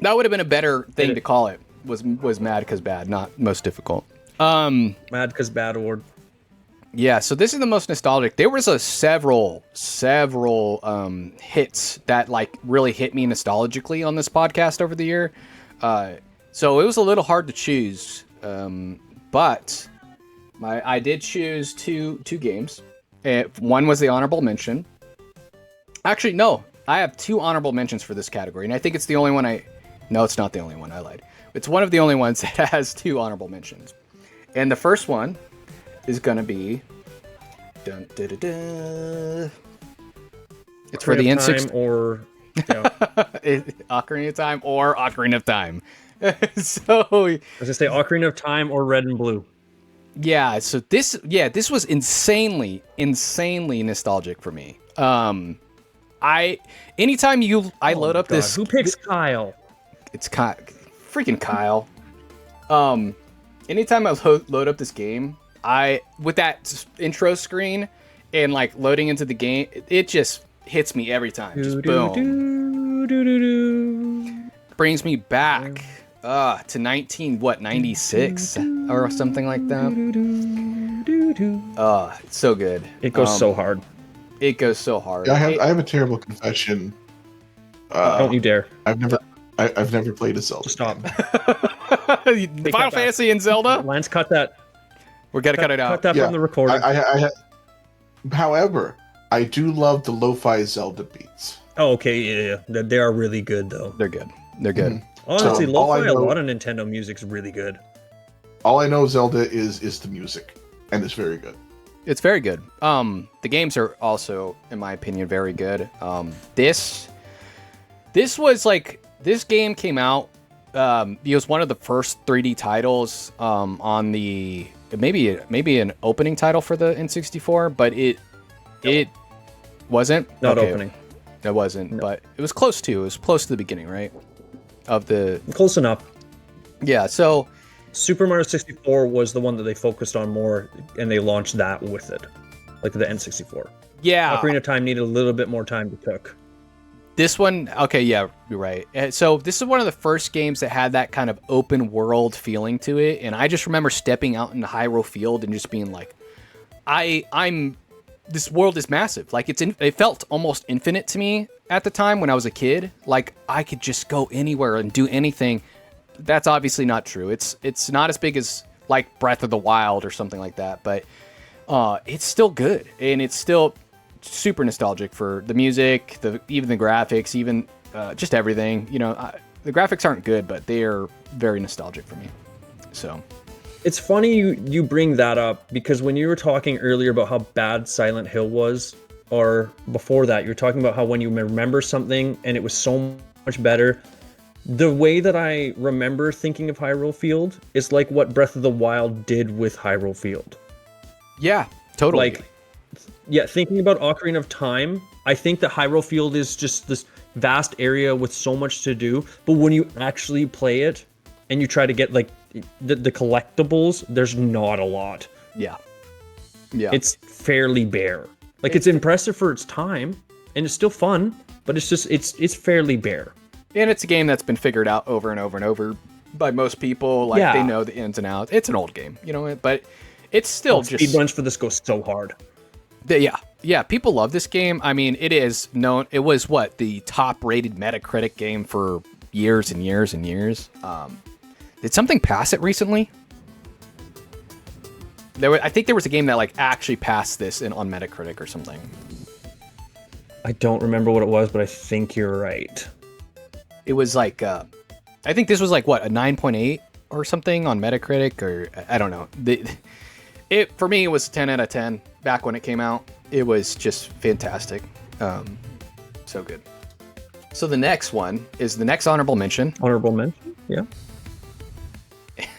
would have been a better thing to call it. Was Mad Cuz Bad, not most difficult. Mad Cuz Bad award. Yeah, so this is the most nostalgic. There was several hits that like really hit me nostalgically on this podcast over the year. So it was a little hard to choose, but I did choose two games. One was the honorable mention. Actually, no, I have 2 honorable mentions for this category, and I think it's the only one No, it's not the only one. I lied. It's one of the only ones that has 2 honorable mentions. And the first one is going to be... Dun, da, da, da. It's for the N6... or... Yeah. Ocarina of Time or Ocarina of Time. So I was gonna say Ocarina of Time or Red and Blue. Yeah, so this was insanely nostalgic for me. Anytime I load up this, who picks Kyle? It's freaking Kyle. Anytime I load up this game, with that intro screen and like loading into the game, it just hits me every time. Just boom. Brings me back to 96 or something like that. It's so good. It goes so hard. It goes so hard. Yeah, I have a terrible confession. Don't you dare. I've never played a Zelda. Stop. Final Fantasy and Zelda? Lance, cut that. We're going to cut it out. Cut that from the recording. However, I do love the lo-fi Zelda beats. Oh, okay, yeah. They are really good, though. They're good. They're good. Mm-hmm. Honestly, So, lo-fi, a lot of Nintendo music's really good. All I know Zelda is the music, and it's very good. It's very good. The games are also, in my opinion, very good. This was like, this game came out. It was one of the first 3D titles on the maybe an opening title for the N64, but it wasn't. Not opening. It wasn't, No. but it was close to. It was close to the beginning, right? Of the Close enough. yeah. So Super Mario 64 was the one that they focused on more, and they launched that with it, like the N64. yeah, Ocarina of Time needed a little bit more time to cook. this one, okay, yeah, you're right. So this is one of the first games that had that kind of open world feeling to it, and I just remember stepping out into Hyrule Field and just being like, I'm this world is massive. Like it felt almost infinite to me at the time when I was a kid. Like I could just go anywhere and do anything. That's obviously not true. It's not as big as like Breath of the Wild or something like that, but it's still good, and it's still super nostalgic for the music, even the graphics, even just everything. You know, the graphics aren't good, but they are very nostalgic for me. So It's funny you bring that up, because when you were talking earlier about how bad Silent Hill was, or before that, you're talking about how when you remember something and it was so much better. The way that I remember thinking of Hyrule Field is like what Breath of the Wild did with Hyrule Field. yeah, totally. Like, yeah, thinking about Ocarina of Time, I think that Hyrule Field is just this vast area with so much to do. But when you actually play it and you try to get like the collectibles, there's not a lot. yeah. It's fairly bare. Like it's impressive for its time, and it's still fun, but it's just it's fairly bare. And it's a game that's been figured out over and over and over by most people. Like they know the ins and outs. It's an old game, you know, but it's still just Speedruns for this go so hard. Yeah, people love this game. I mean, it is known. It was the top-rated Metacritic game for years and years and years. Did something pass it recently? I think there was a game that like actually passed this on Metacritic or something. I don't remember what it was, but I think you're right. It was like I think this was like a 9.8 or something on Metacritic, or I don't know. For me, it was 10 out of 10 back when it came out. It was just fantastic. So good. So the next one is the next honorable mention. Honorable mention? Yeah.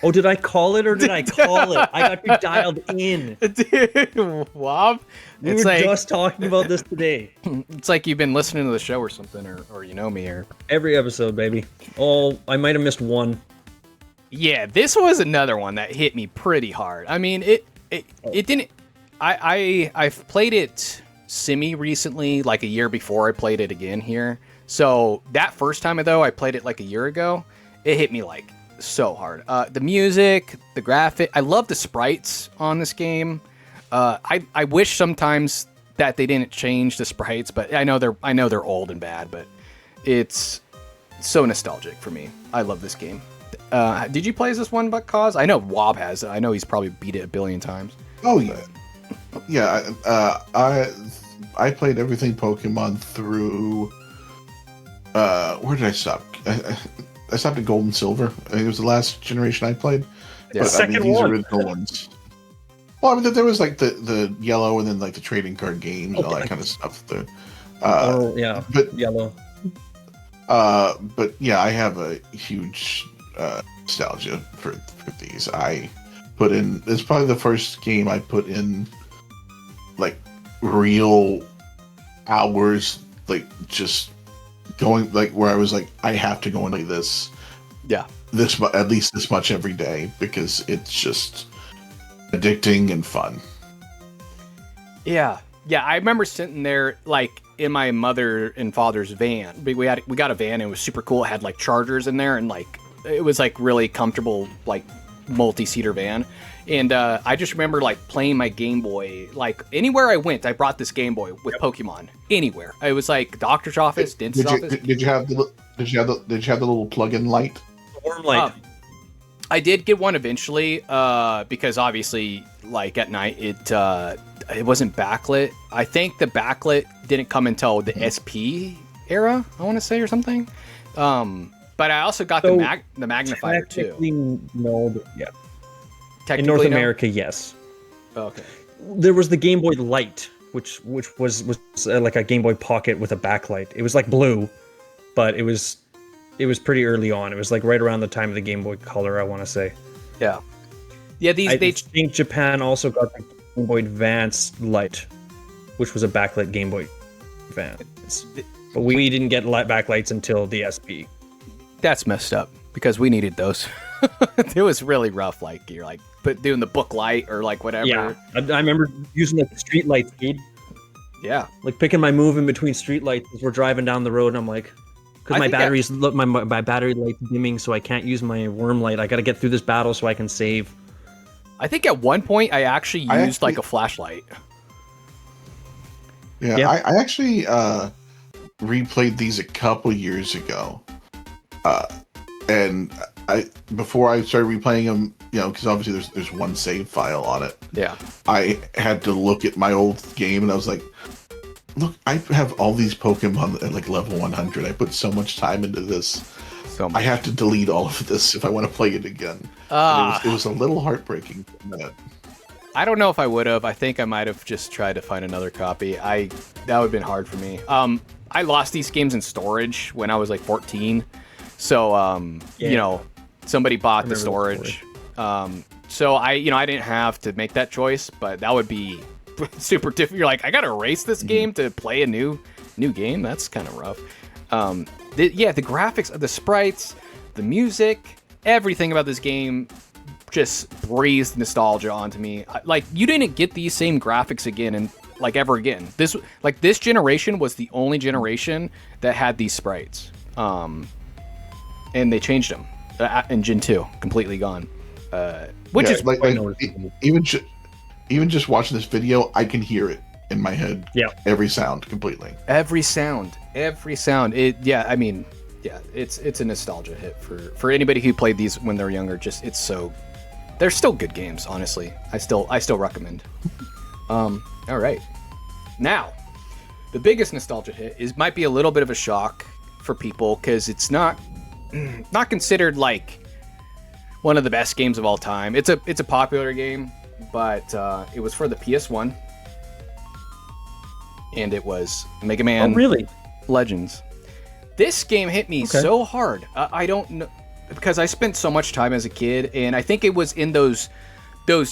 Oh, did I call it or did I call it? I got you dialed in. Dude, Wob. We were just talking about this today. It's like you've been listening to the show or something, or you know me, or every episode, baby. Oh, I might have missed one. Yeah, this was another one that hit me pretty hard. I mean, it didn't. I've played it semi recently, like a year before I played it again here. So that first time though, I played it like a year ago. It hit me like so hard. The music, the graphic. I love the sprites on this game. I wish sometimes that they didn't change the sprites, but I know they're old and bad, but it's so nostalgic for me. I love this game. Did you play this one, Kaz? I know Wob has. I know he's probably beat it a billion times. Oh yeah, yeah. I played everything Pokemon through. Where did I stop? I stopped at Gold and Silver. I think it was the last generation I played. Yeah. But I mean, these original ones. Well, I mean, there was like the yellow, and then like the trading card games, all that kind of stuff. Yeah, but yellow. But yeah, I have a huge nostalgia for these. I put in. It's probably the first game I put in like real hours, like just going like where I was like, I have to go and play this. Yeah. At least this much every day, because it's just addicting and fun. Yeah. I remember sitting there like in my mother and father's van. We got a van, and it was super cool. It had like chargers in there and like it was like really comfortable, like multi-seater van. And I just remember like playing my Game Boy, like anywhere I went, I brought this Game Boy with Pokemon. Anywhere, it was like doctor's office, dentist's office. Did you have the little plug-in light? The worm light. I did get one eventually, because obviously, like at night, it wasn't backlit. I think the backlit didn't come until the SP era, I want to say, or something. But I also got the magnifier too. No, yeah. In Technically, North no? America, yes. Okay. There was the Game Boy Light, which was like a Game Boy Pocket with a backlight. It was like blue, but it was pretty early on. It was like right around the time of the Game Boy Color, I want to say. Yeah. Yeah, I think Japan also got the Game Boy Advance Light, which was a backlit Game Boy Advance. But we didn't get backlights until the SP. That's messed up because we needed those. It was really rough. Like you're like doing the book light or like whatever. Yeah, I remember using like the street lights, dude. Yeah, like picking my move in between street lights as we're driving down the road, and I'm like, because my batteries my battery light's dimming, so I can't use my worm light. I got to get through this battle so I can save. I think at one point I actually used like a flashlight. Yeah, I actually replayed these a couple years ago, and before I started replaying them, you know, because obviously there's one save file on it. Yeah, I had to look at my old game, and I was like, look, I have all these Pokemon at like level 100. I put so much time into this. So much. I have to delete all of this if I want to play it again. It was a little heartbreaking. I don't know if I would have. I think I might have just tried to find another copy. That would have been hard for me. I lost these games in storage when I was like 14. So, you know, somebody bought the storage. So I didn't have to make that choice, but that would be super difficult. You're like, I got to erase this game to play a new game. That's kind of rough. The graphics, the sprites, the music, everything about this game just breathed nostalgia onto me. Like, you didn't get these same graphics again and like ever again. This generation was the only generation that had these sprites. And they changed them in Gen 2, completely gone. Which is like even just watching this video, I can hear it in my head. Yeah, every sound completely. Every sound. It's a nostalgia hit for anybody who played these when they're younger. They're still good games, honestly. I still recommend. All right, now the biggest nostalgia hit might be a little bit of a shock for people because it's not considered like one of the best games of all time. It's a popular game, but it was for the PS1, and it was Mega Man Legends. This game hit me so hard. I don't know, because I spent so much time as a kid, and I think it was in those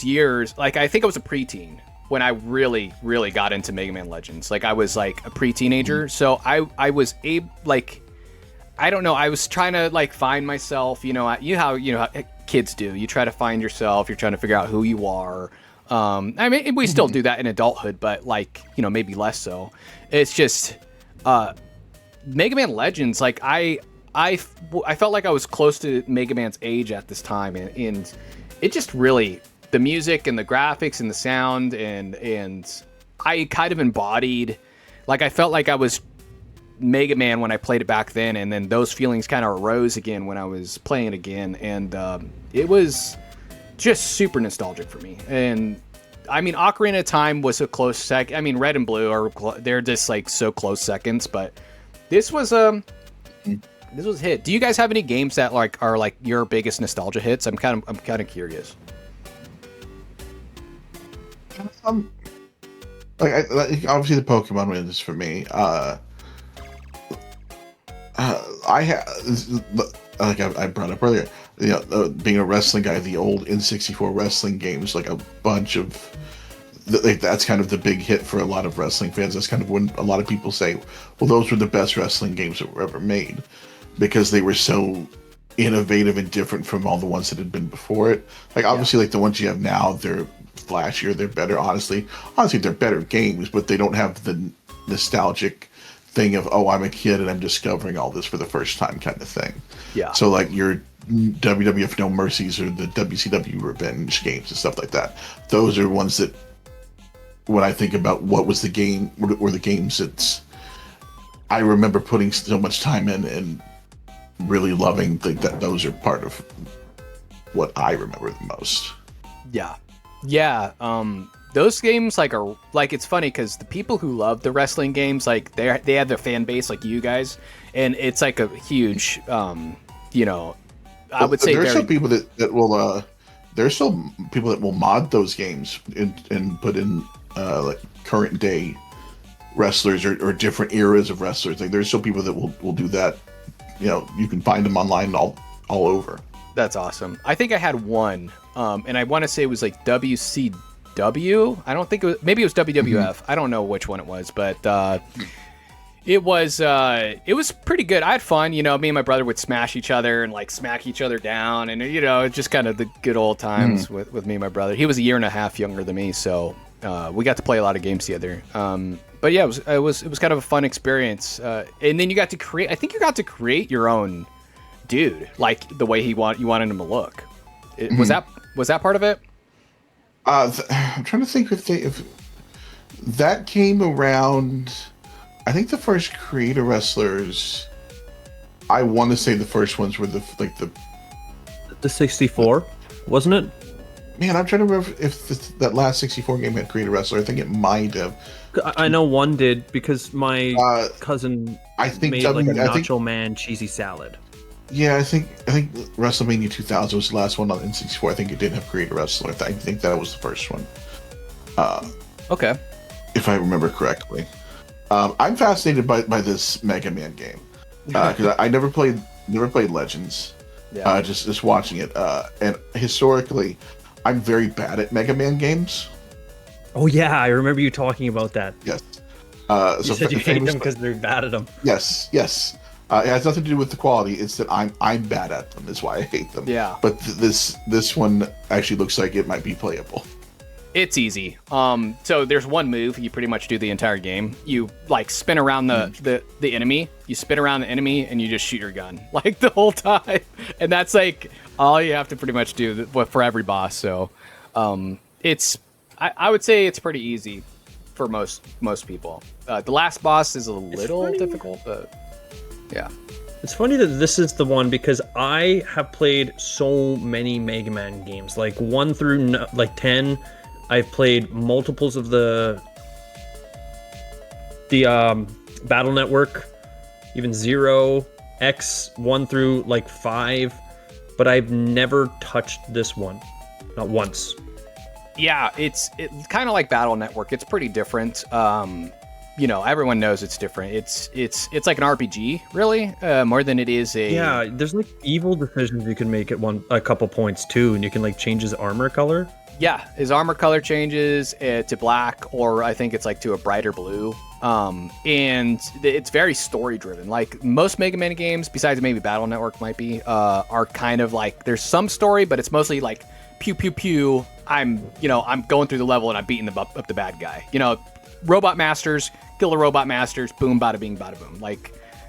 years. Like, I think I was a preteen when I really, really got into Mega Man Legends. Like, I was like a pre-teenager, so I was I don't know. I was trying to like find myself. You know how kids do. You try to find yourself. You're trying to figure out who you are. I mean, we still do that in adulthood, but like, maybe less so. It's just Mega Man Legends. Like I felt like I was close to Mega Man's age at this time, and it just really, the music and the graphics and the sound and I kind of embodied, like, I felt like I was Mega Man when I played it back then, and then those feelings kind of arose again when I was playing it again, and it was just super nostalgic for me. And I mean, Ocarina of Time was a close second. I mean, Red and Blue they're just like so close seconds, but this was a hit. Do you guys have any games that like are like your biggest nostalgia hits? I'm kind of curious. Like obviously the Pokemon one is for me. I brought up earlier, being a wrestling guy, the old N64 wrestling games, like a bunch of, that's kind of the big hit for a lot of wrestling fans. That's kind of when a lot of people say, well, those were the best wrestling games that were ever made, because they were so innovative and different from all the ones that had been before it. Like, obviously, like the ones you have now, they're flashier, they're better. Honestly, they're better games, but they don't have the nostalgic thing of, oh, I'm a kid and I'm discovering all this for the first time kind of thing. Yeah. So like your WWF No Mercies or the WCW Revenge games and stuff like that. Those are ones that, when I think about what was the game or the games that I remember putting so much time in and really loving, that those are part of what I remember the most. Yeah. Those games are it's funny because the people who love the wrestling games, like they have their fan base like you guys, and it's like a huge I would say there's some people that will there's still people that will mod those games and put in like current day wrestlers or different eras of wrestlers. Like there's still people that will do that. You can find them online all over. That's awesome. I think I had one, and I want to say it was like WCW. I don't think it was. Maybe it was WWF. Mm-hmm. I don't know which one it was, but it was pretty good. I had fun. Me and my brother would smash each other and like smack each other down, and it's just kind of the good old times with me and my brother. He was a year and a half younger than me, so we got to play a lot of games together. But yeah, it was kind of a fun experience. And then you got to create. I think you got to create your own dude, like the way you wanted him to look. Was that part of it? I'm trying to think if that came around. I think the first creator wrestlers, I want to say the first ones were the 64, wasn't it? Man, I'm trying to remember if that last 64 game had creator wrestler. I think it might have. I know one did because my cousin made like a Nacho Man cheesy salad. Yeah, I think WrestleMania 2000 was the last one on N64. I think it did have creator wrestler. I think that was the first one. Okay. If I remember correctly. I'm fascinated by this Mega Man game because I never played Legends. Yeah. Just watching it, and historically, I'm very bad at Mega Man games. Oh yeah, I remember you talking about that. Yes. You said you hate them because they're bad at them. Yes. It has nothing to do with the quality. It's that I'm bad at them. Is why I hate them. Yeah. But this one actually looks like it might be playable. It's easy. So there's one move you pretty much do the entire game. You like spin around the enemy. You spin around the enemy and you just shoot your gun like the whole time. And that's like all you have to pretty much do for every boss. So I would say it's pretty easy for most people. The last boss is a little difficult, but yeah. It's funny that this is the one because I have played so many Mega Man games, like 1 through 10. I've played multiples of the Battle Network, even 0, X, 1 through 5, but I've never touched this one, not once. Yeah, it's kind of like Battle Network. It's pretty different. Everyone knows it's different. It's like an RPG, really, more than it is a. Yeah, there's evil decisions you can make at a couple points too, and you can change his armor color. Yeah, his armor color changes to black, or I think it's to a brighter blue. And it's very story driven. Like most Mega Man games, besides maybe Battle Network might be, are kind of there's some story, but it's mostly pew pew pew. I'm going through the level and I'm beating up the bad guy. Robot masters, kill the robot masters, boom, bada bing, bada boom.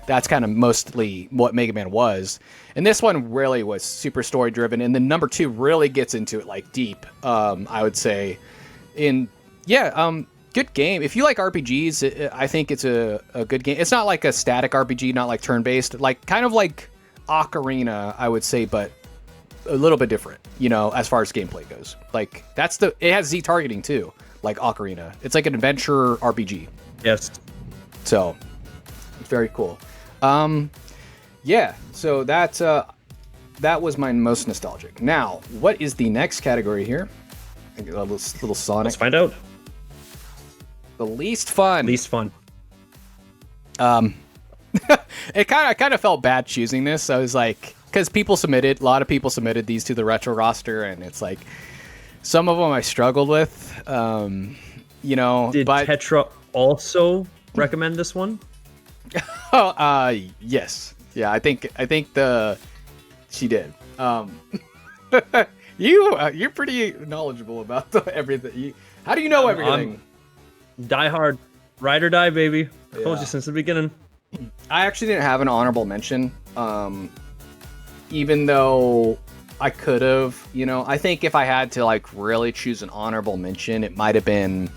That's kind of mostly what Mega Man was. And this one really was super story driven. And then number 2 really gets into it deep, I would say. And yeah, good game. If you like RPGs, I think it's a good game. It's not like a static RPG, not turn based, kind of like Ocarina, I would say, but a little bit different, as far as gameplay goes. It has Z targeting too, like Ocarina. It's like an adventure RPG. Yes. So it's very cool. Yeah, so that was my most nostalgic. Now, what is the next category here? A little Sonic. Let's find out. The least fun. Least fun. I kind of felt bad choosing this. I was because a lot of people submitted these to the retro roster, and it's some of them I struggled with. Did Tetra also recommend this one? Yes. Yeah, I think she did. You're pretty knowledgeable about everything. How do you know everything? Die hard, ride or die, baby. I told Yeah. you since the beginning. I actually didn't have an honorable mention. even though I could have, I think if I had to like really choose an honorable mention, it might have been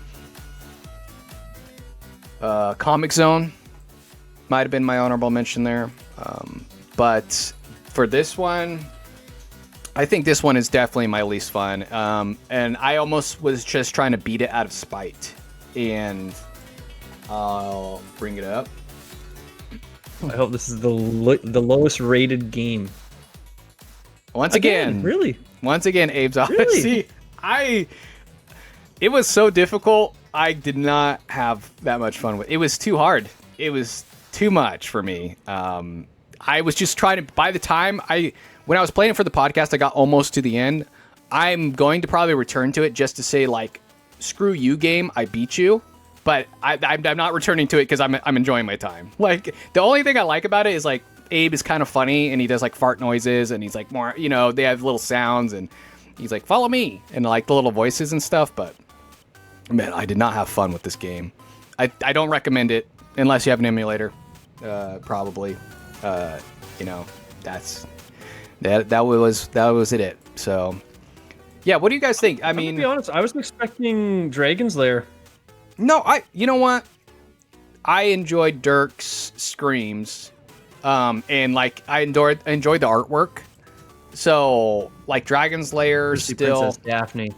Comic Zone. Might have been my honorable mention there. But for this one, I think this one is definitely my least fun. And I almost was just trying to beat it out of spite. And I'll bring it up. I hope this is the lowest rated game. Once again, really? Once again, Abe's Odyssey. Really? It was so difficult. I did not have that much fun with it. It was too hard. It was too much for me. I was just trying to. By the time when I was playing it for the podcast, I got almost to the end. I'm going to probably return to it just to say like, screw you, game. I beat you. But I'm not returning to it because I'm enjoying my time. Like, the only thing I like about it is, like, Abe is kind of funny, and he does, like, fart noises, and he's, like, more, they have little sounds, and he's like, follow me, and, like, the little voices and stuff, but, man, I did not have fun with this game. I don't recommend it unless you have an emulator, probably. That was it. So, yeah, what do you guys think? I mean, to be honest, I was expecting Dragon's Lair. No, you know what? I enjoyed Dirk's screams, and like I enjoyed the artwork. So like Dragon's Lair still. Princess Daphne.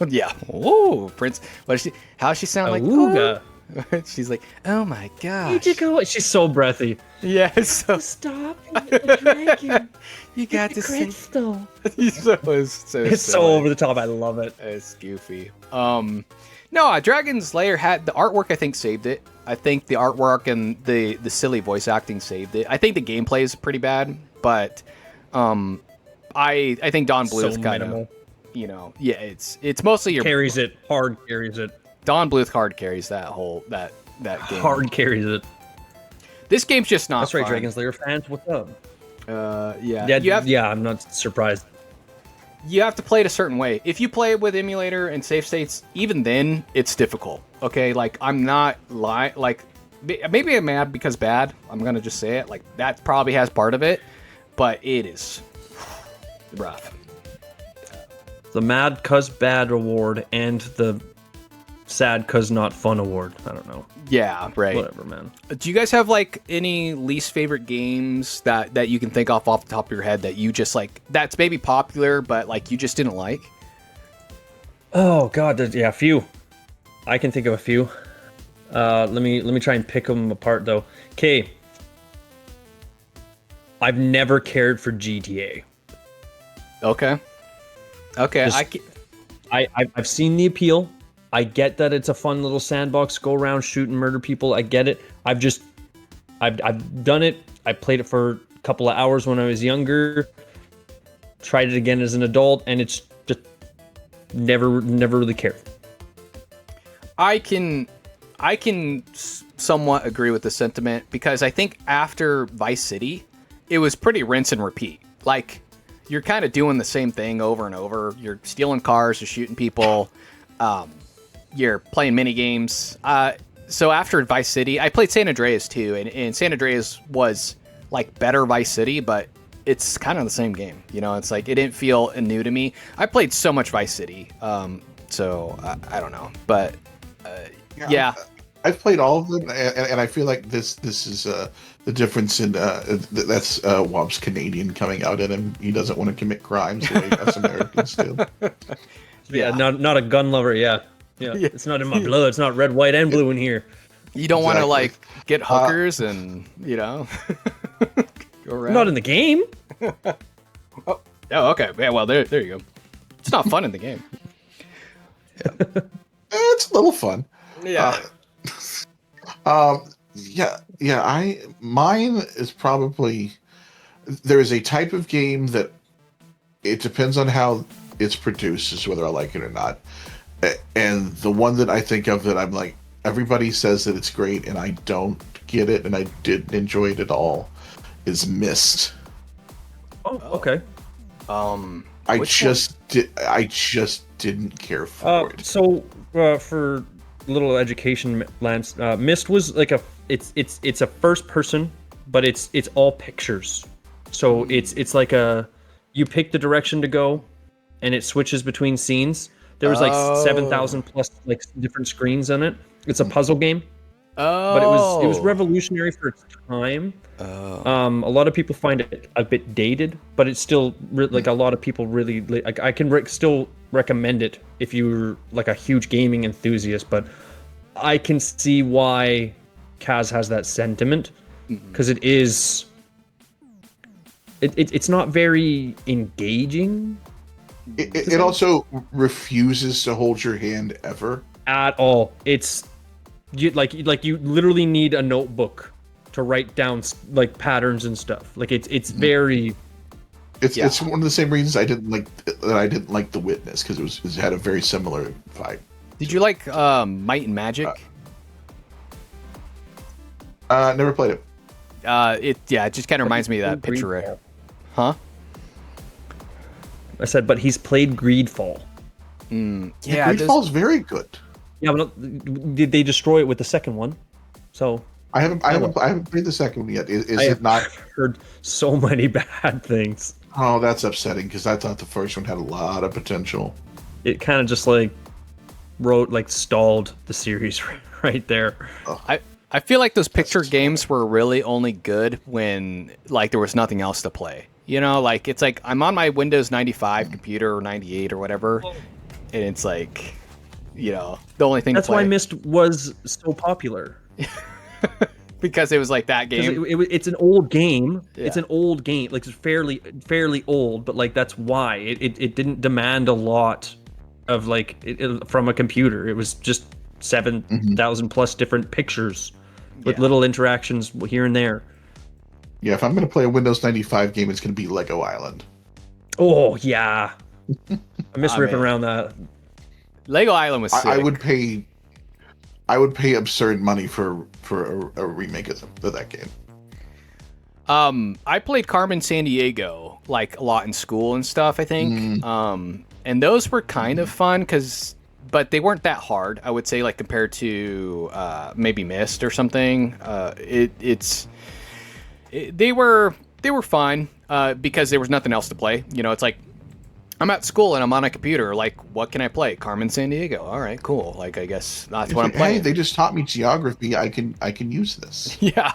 Yeah. Ooh, Prince. How she sound like? Ooga. Oh. She's like, oh my gosh. She's so breathy. Yeah. So stop the dragon. You got the to sing. crystal. It's so over the top. I love it. It's goofy. No, Dragon's Lair had the artwork. I think saved it. I think the artwork and the silly voice acting saved it. I think the gameplay is pretty bad, but I think Don Bluth so kind of, yeah, it's mostly your carries it hard. Carries it. Don Bluth hard carries that whole that game. Hard carries it. This game's just not. That's right, fun. Dragon's Lair fans. What's up? Yeah. I'm not surprised. You have to play it a certain way. If you play it with emulator and save states, even then, it's difficult. Okay, like, I'm not lying. Like, maybe I'm mad because bad. I'm going to just say it. Like, that probably has part of it. But it is rough. The mad cuz bad award and the sad cuz not fun award. I don't know. Yeah, right. Whatever, man. Do you guys have, like, any least favorite games that you can think off the top of your head that you just, like, that's maybe popular, but, like, you just didn't like? Oh, God. Yeah, a few. I can think of a few. Let me try and pick them apart, though. Okay. I've never cared for GTA. Okay. I've seen the appeal. I get that it's a fun little sandbox, go around, shoot and murder people. I get it. I've done it. I played it for a couple of hours when I was younger. Tried it again as an adult, and it's just never really cared. I can somewhat agree with the sentiment because I think after Vice City, it was pretty rinse and repeat. Like, you're kind of doing the same thing over and over. You're stealing cars, you're shooting people. You're playing mini games. So after Vice City, I played San Andreas too, and San Andreas was like better Vice City, but it's kind of the same game. It's like it didn't feel new to me. I played so much Vice City, so I don't know, but yeah. I've played all of them, and I feel like this is the difference in that's Wobb's Canadian coming out in him. He doesn't want to commit crimes the way us Americans do. Yeah, not a gun lover. Yeah. It's not in my blood. It's not red, white, and blue in here. You don't want to like get hookers and go around. Not in the game. Oh, okay. Yeah, well, there you go. It's not fun in the game. Yeah. It's a little fun. Yeah. Mine is probably, there is a type of game that it depends on how it's produced is whether I like it or not. And the one that I think of that I'm like, everybody says that it's great and I don't get it and I didn't enjoy it at all is Myst. Oh, okay. I just didn't care for it. So for little education, Lance, Myst was like it's a first person, but it's all pictures. So it's like you pick the direction to go, and it switches between scenes. There was like 7,000 plus like different screens in it. It's a puzzle game, but it was revolutionary for its time. A lot of people find it a bit dated, but it's still like a lot of people really like. I can still recommend it if you're like a huge gaming enthusiast. But I can see why Kaz has that sentiment, because it is. It's not very engaging. It also refuses to hold your hand ever. At all. It's you literally need a notebook to write down like patterns and stuff. Like it's very. It's one of the same reasons I didn't like The Witness, because it had a very similar vibe. Did you like Might and Magic? Never played it. It just kind of reminds me of that picture. Huh? I said, but he's played Greedfall. Yeah, Greedfall's very good. Yeah, but did they destroy it with the second one? So I haven't played the second one yet. Is it not? I've heard so many bad things. Oh, that's upsetting, because I thought the first one had a lot of potential. It kind of just stalled the series right there. I feel like those picture games were really only good when like there was nothing else to play. You know, like it's like I'm on my Windows 95 computer or 98 or whatever, and it's like, you know, the only thing. That's why Myst was so popular. Because it was like that game. It's an old game. Yeah. It's an old game. Like it's fairly old, but like that's why it didn't demand a lot of from a computer. It was just 7,000 plus different pictures with little interactions here and there. Yeah, if I'm going to play a Windows 95 game, it's going to be Lego Island. Oh, yeah. I miss ripping around that. Lego Island was sick. I would pay absurd money for a remake of that game. I played Carmen Sandiego like a lot in school and stuff, I think. And those were kind of fun but they weren't that hard, I would say, like compared to maybe Myst or something. They were fun because there was nothing else to play. You know, it's like I'm at school and I'm on a computer. Like, what can I play? Carmen Sandiego. All right, cool. Like, I guess that's what I'm playing. Hey, they just taught me geography. I can use this. Yeah,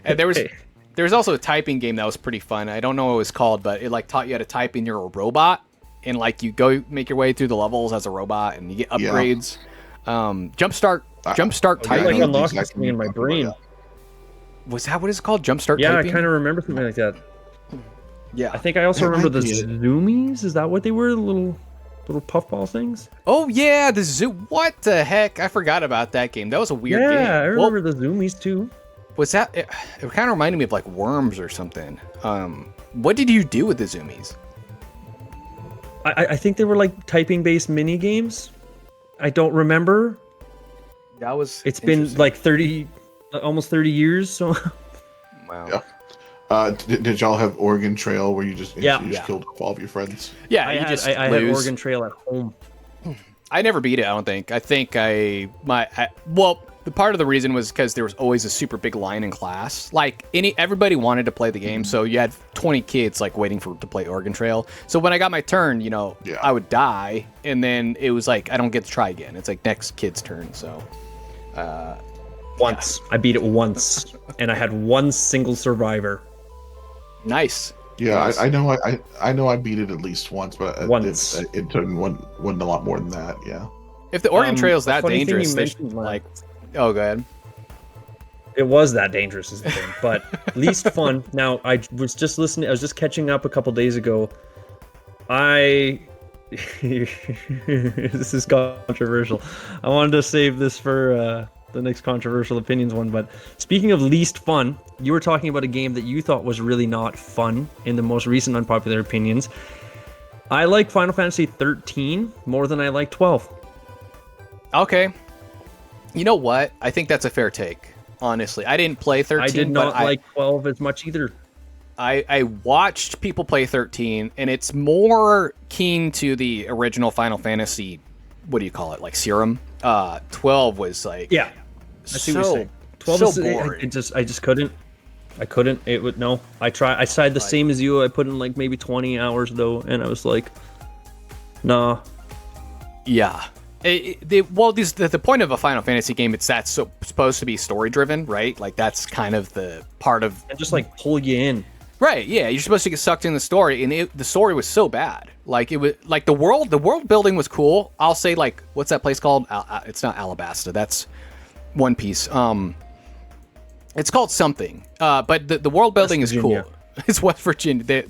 and there was also a typing game that was pretty fun. I don't know what it was called, but it like taught you how to type in your robot, and like you go make your way through the levels as a robot, and you get upgrades. Jumpstart typing. Like unlocked something in my brain. Was that what it's called? Jumpstart typing? Yeah, I kind of remember something like that. Yeah. I think I also remember the zoomies. Is that what they were? The little puffball things? Oh, yeah, the zoo. What the heck? I forgot about that game. That was a weird game. Yeah, I remember the zoomies too. Was that... It kind of reminded me of like Worms or something. What did you do with the zoomies? I think they were like typing-based mini games. I don't remember. That was... It's been like almost 30 years, so... Wow. Yeah. Did y'all have Oregon Trail where you just killed all of your friends? Yeah, I had Oregon Trail at home. I never beat it, I don't think. I think the part of the reason was because there was always a super big line in class. Like everybody wanted to play the game, so you had 20 kids like waiting to play Oregon Trail. So when I got my turn, you know, I would die, and then it was like I don't get to try again. It's like next kid's turn. So once I beat it once, and I had one single survivor. Nice. Yeah, nice. I know I beat it at least once, but it took wasn't a lot more than that. Yeah. If the Oregon Trail is that dangerous, like, oh, go ahead. It was that dangerous is the thing, but least fun. Now I was just listening. I was just catching up a couple days ago. This is controversial. I wanted to save this for the next controversial opinions one. But speaking of least fun, you were talking about a game that you thought was really not fun in the most recent unpopular opinions. I like Final Fantasy 13 more than I like 12. Okay. You know what? I think that's a fair take. Honestly, I didn't play 13. I did not like 12 as much either. I watched people play 13, and it's more keen to the original Final Fantasy. What do you call it? Like Serum. 12 was like, yeah. I see what you're saying. 12 so is boring. I just couldn't. I couldn't. It would no. I tried the same as you. I put in like maybe 20 hours though, and I was like, nah. Yeah. The point of a Final Fantasy game, it's that's supposed to be story driven, right? Like that's kind of the part of And just like pull you in. right. Yeah, you're supposed to get sucked in the story, and the story was so bad. Like it was like the world building was cool. I'll say like what's that place called? It's not Alabasta. That's One Piece. It's called something. But the world building is cool. It's West Virginia.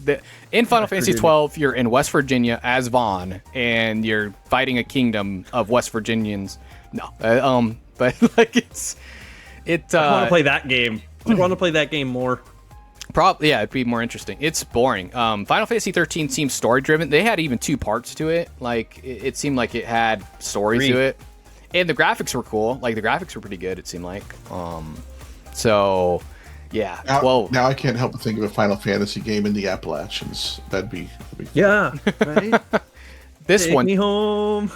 In Final Fantasy 12, you're in West Virginia as Vaughn, and you're fighting a kingdom of West Virginians. No, but like I want to play that game. I want to play that game more. Probably, yeah, it'd be more interesting. It's boring. Final Fantasy 13 seems story driven. They had even 2 parts to it. Like it seemed like it had story to it, and the graphics were cool. Like the graphics were pretty good. It seemed like. So. Yeah. Now I can't help but think of a Final Fantasy game in the Appalachians. That'd be fun. Yeah. Right. Take me home.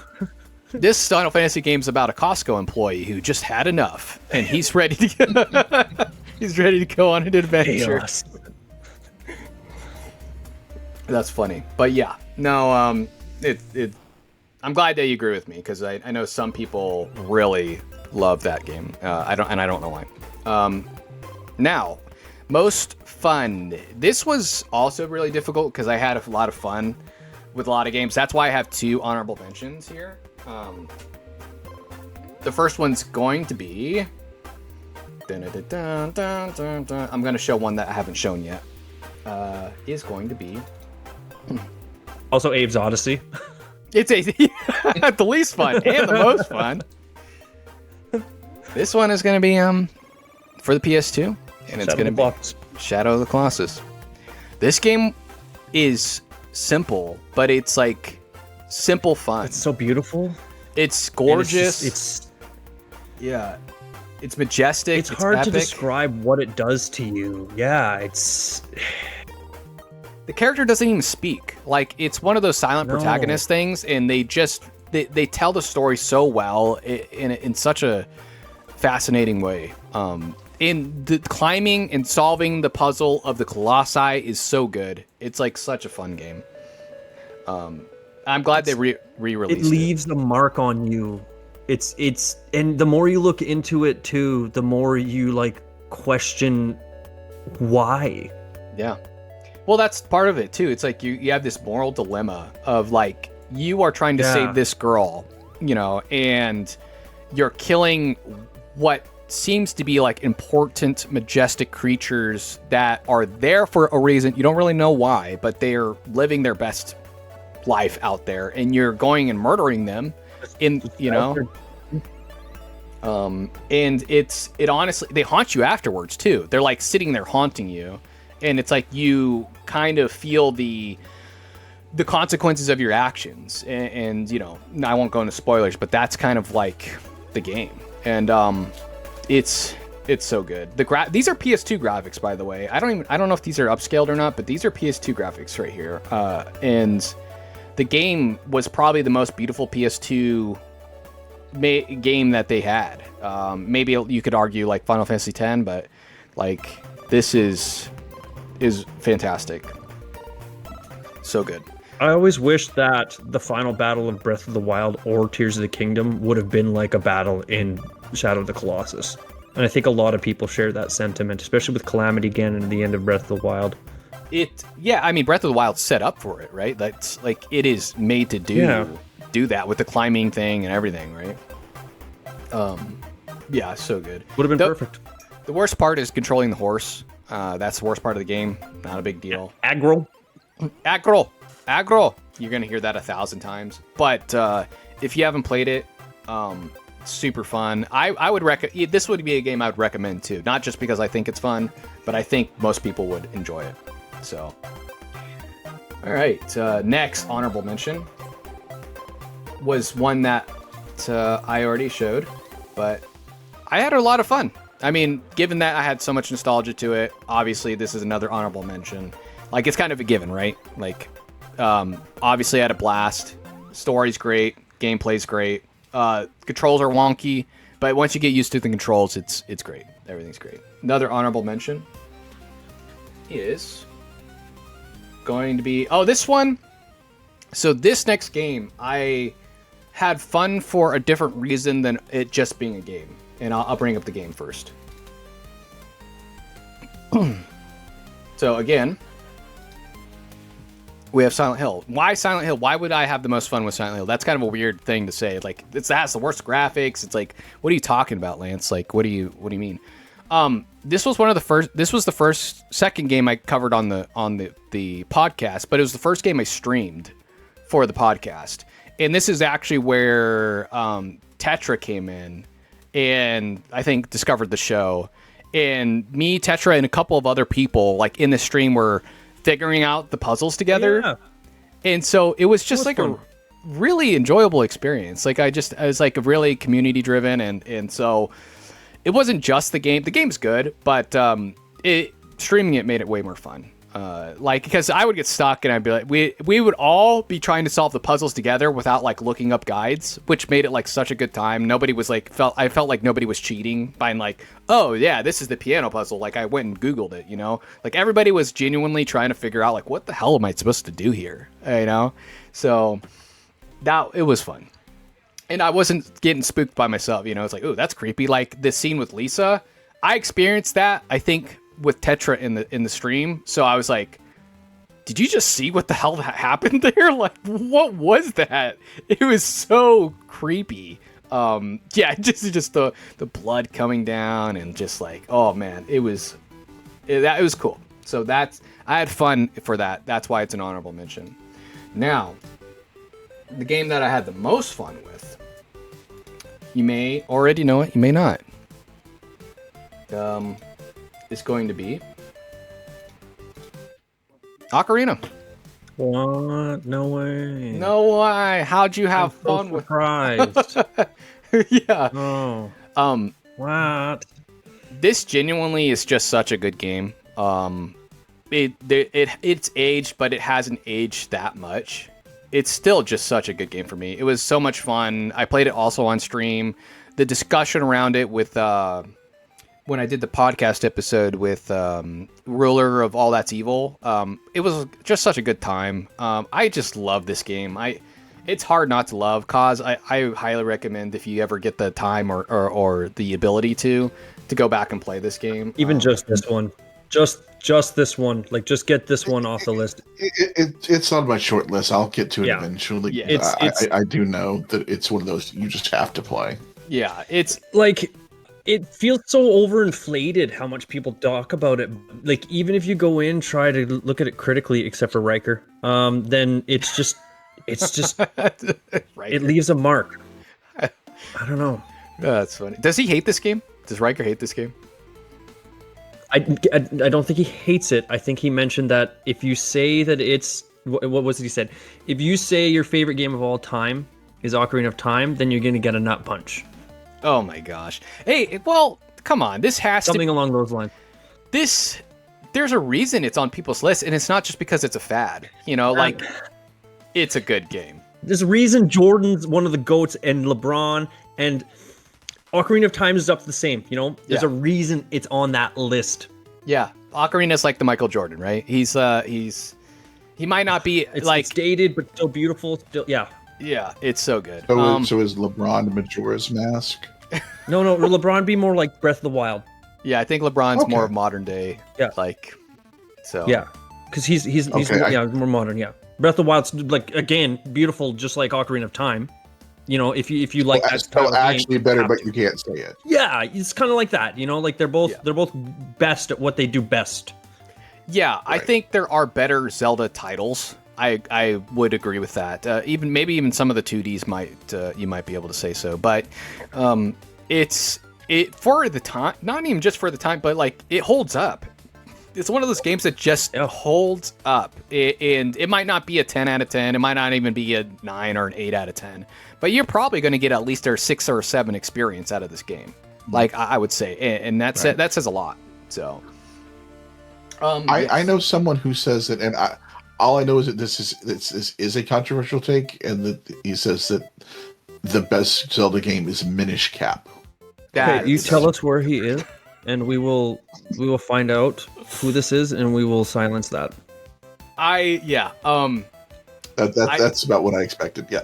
This Final Fantasy game's about a Costco employee who just had enough, and he's ready to he's ready to go on an adventure. Chaos. That's funny, but yeah, no, I'm glad that you agree with me because I know some people really love that game. I don't know why. Now, most fun. This was also really difficult because I had a lot of fun with a lot of games. That's why I have 2 honorable mentions here. The first one's going to be... I'm going to show one that I haven't shown yet. Is going to be... Also, Abe's Odyssey. It's the least fun and the most fun. This one is going to be for the PS2. And it's going to be Shadow of the Colossus. This game is simple, but it's like simple fun. It's so beautiful. It's gorgeous. It's majestic. It's hard epic. to describe what it does to you. Yeah, it's... The character doesn't even speak. Like, it's one of those silent protagonist things, and they tell the story so well in such a fascinating way. In the climbing and solving the puzzle of the Colossi is so good. It's like such a fun game. I'm glad they re-released it. It leaves a mark on you. It's and the more you look into it too, the more you like question why. Yeah. Well, that's part of it too. It's like you have this moral dilemma of like you are trying to save this girl, and you're killing what seems to be like important, majestic creatures that are there for a reason. You don't really know why, but they're living their best life out there, and you're going and murdering them. And it honestly, they haunt you afterwards too. They're like sitting there haunting you, and it's like you kind of feel the consequences of your actions. And I won't go into spoilers, but that's kind of like the game. And it's so good. These are PS2 graphics, by the way. I don't know if these are upscaled or not, but these are PS2 graphics right here. And the game was probably the most beautiful PS2 game that they had. Maybe you could argue like Final Fantasy X, but like this is fantastic. So good. I always wish that the final battle of Breath of the Wild or Tears of the Kingdom would have been like a battle in Shadow of the Colossus. And I think a lot of people share that sentiment, especially with Calamity Ganon and the end of Breath of the Wild. I mean, Breath of the Wild's set up for it, right? That's like, it is made to do that with the climbing thing and everything, right? Yeah, so good. Would have been perfect. The worst part is controlling the horse. That's the worst part of the game. Not a big deal. Aggro. You're gonna hear that 1,000 times. But if you haven't played it, super fun. I would recommend. This would be a game I would recommend too. Not just because I think it's fun, but I think most people would enjoy it. So, all right. Next honorable mention was one that I already showed, but I had a lot of fun. I mean, given that I had so much nostalgia to it, obviously this is another honorable mention. Like, it's kind of a given, right? Like, obviously I had a blast. Story's great. Gameplay's great. Controls are wonky, but once you get used to the controls, it's great. Everything's great. Another honorable mention is going to be this one. So this next game, I had fun for a different reason than it just being a game, and I'll bring up the game first. So again, we have Silent Hill. Why Silent Hill? Why would I have the most fun with Silent Hill? That's kind of a weird thing to say. Like, that's the worst graphics. It's like, what are you talking about, Lance? Like, what do you mean? This was the second game I covered on the podcast, but it was the first game I streamed for the podcast. And this is actually where Tetra came in and I think discovered the show. And me, Tetra, and a couple of other people like in the stream were figuring out the puzzles together. Yeah. And so it was just like fun. A really enjoyable experience. Like I was like really community driven, and so it wasn't just the game. The game's good, but streaming it made it way more fun. Like, because I would get stuck and I'd be like, we would all be trying to solve the puzzles together without like looking up guides, which made it like such a good time. Nobody was like, I felt like nobody was cheating by like, oh yeah, this is the piano puzzle. Like I went and Googled it, you know, like everybody was genuinely trying to figure out like, what the hell am I supposed to do here? You know? So it was fun. And I wasn't getting spooked by myself, you know, it's like, oh, that's creepy. Like this scene with Lisa, I experienced that, I think, with Tetra in the stream. So I was like, did you just see what the hell happened there? Like, what was that? It was so creepy. Yeah, just the blood coming down and just like, oh man, it was cool. So I had fun for that. That's why it's an honorable mention. Now, the game that I had the most fun with, you may already know it, you may not. Is going to be Ocarina. What? No way. No way. How'd you have fun with surprised? Yeah. Oh. What? This genuinely is just such a good game. It's aged, but it hasn't aged that much. It's still just such a good game for me. It was so much fun. I played it also on stream. The discussion around it with when I did the podcast episode with Ruler of All That's Evil, it was just such a good time. I just love this game. It's hard not to love Kaz. I highly recommend if you ever get the time or the ability to go back and play this game. Even just this one. Just this one. Like, just get this one off the list. It's on my short list. I'll get to it eventually. Yeah. I do know that it's one of those you just have to play. Yeah, it's like... It feels so overinflated how much people talk about it. Like, even if you go in, try to look at it critically, except for Riker, then it's just it leaves a mark. I don't know. That's funny. Does he hate this game? Does Riker hate this game? I don't think he hates it. I think he mentioned that if you say that it's... What was it he said? If you say your favorite game of all time is Ocarina of Time, then you're going to get a nut punch. Oh my gosh. Hey, well, come on. This has something along those lines. There's a reason it's on people's lists, and it's not just because it's a fad. You know, like, it's a good game. There's a reason Jordan's one of the GOATs, and LeBron, and Ocarina of Time is up to the same, you know? There's a reason it's on that list. Yeah. Ocarina's like the Michael Jordan, right? He might not be it's dated, but still beautiful. Still, yeah. Yeah, it's so good. So is LeBron Majora's Mask? No, LeBron be more like Breath of the Wild. Yeah, I think LeBron's more modern day. Yeah. Like, so. Yeah, because he's more modern, yeah. Breath of the Wild's, like, again, beautiful, just like Ocarina of Time. You know, if you like that style actually better, but you can't say it. Yeah, it's kind of like that, you know? Like, they're both best at what they do best. Yeah, right. I think there are better Zelda titles. I would agree with that. Even some of the 2Ds you might be able to say so, but it's for the time, not even just for the time, but like it holds up. It's one of those games that just holds up, and it might not be a 10 out of 10. It might not even be a 9 or an 8 out of 10, but you're probably going to get at least a 6 or 7 experience out of this game. Like I would say, and that says a lot. So, I know someone who says that, and all I know is that this is a controversial take, and that he says that the best Zelda game is Minish Cap. Okay, you tell us where he is. and we will find out who this is, and we will silence that. That's about what I expected. Yeah.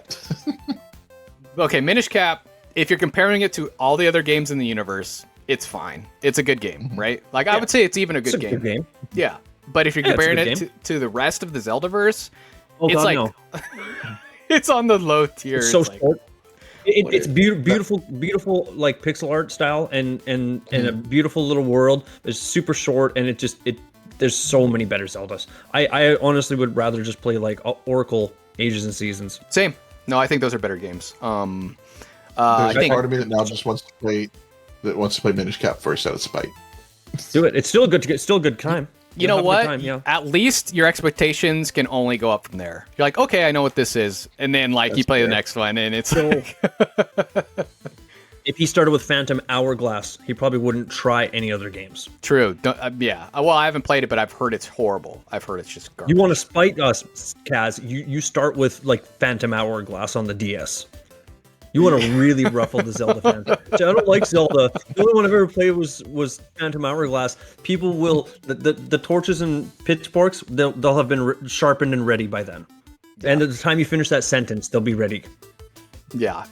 Okay, Minish Cap. If you're comparing it to all the other games in the universe, it's fine. It's a good game, right? Like I would say it's even a good game. Good game. Yeah, but if you're Yeah, it's a comparing good it to the rest of the Zeldaverse, Oh it's God, like no. it's on the low tier. It's so It's like, short. It's What beautiful, like pixel art style, and a beautiful little world. It's super short, and there's so many better Zeldas. I honestly would rather just play like Oracle Ages and Seasons. same. No, I think those are better games. There's I a think part of me that now just wants to play Minish Cap first out of spite. Do it. It's still a good time. you You'll know have a good what? time, yeah. At least your expectations can only go up from there. You're like, okay, I know what this is, and then like you That's play the fair. next one, and it's So- like, If he started with Phantom Hourglass, he probably wouldn't try any other games. true. Yeah. Well, I haven't played it, but I've heard it's horrible. I've heard it's just garbage. You want to spite us, Kaz? You start with like Phantom Hourglass on the DS. You want to really ruffle the Zelda fans. I don't like Zelda. The only one I've ever played was Phantom Hourglass. People will the torches and pitchforks. They'll have been sharpened and ready by then. And at the time you finish that sentence, they'll be ready. Yeah,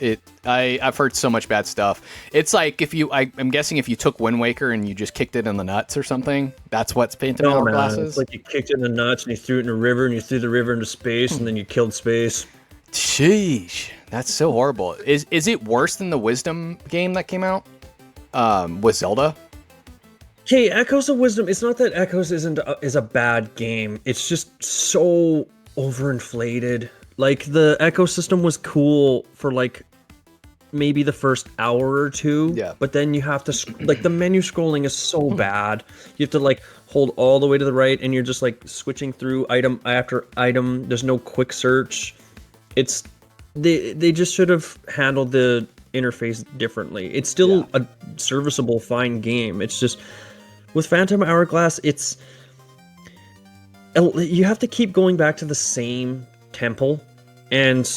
I've heard so much bad stuff. It's like if I'm guessing if you took Wind Waker and you just kicked it in the nuts or something, that's what Phantom No, Hourglass man. is. It's like you kicked it in the nuts and you threw it in a river and you threw the river into space and then you killed space. Sheesh, that's so horrible. Is it worse than the Wisdom game that came out with Zelda? Hey, Echoes of Wisdom. It's not that Echoes is a bad game. It's just so overinflated. Like the ecosystem was cool for like maybe the first hour or two. Yeah. But then you have to like the menu scrolling is so bad. You have to like hold all the way to the right, and you're just like switching through item after item. There's no quick search. It's they just should have handled the interface differently. It's still a serviceable, fine game. It's just with Phantom Hourglass, you have to keep going back to the same temple, and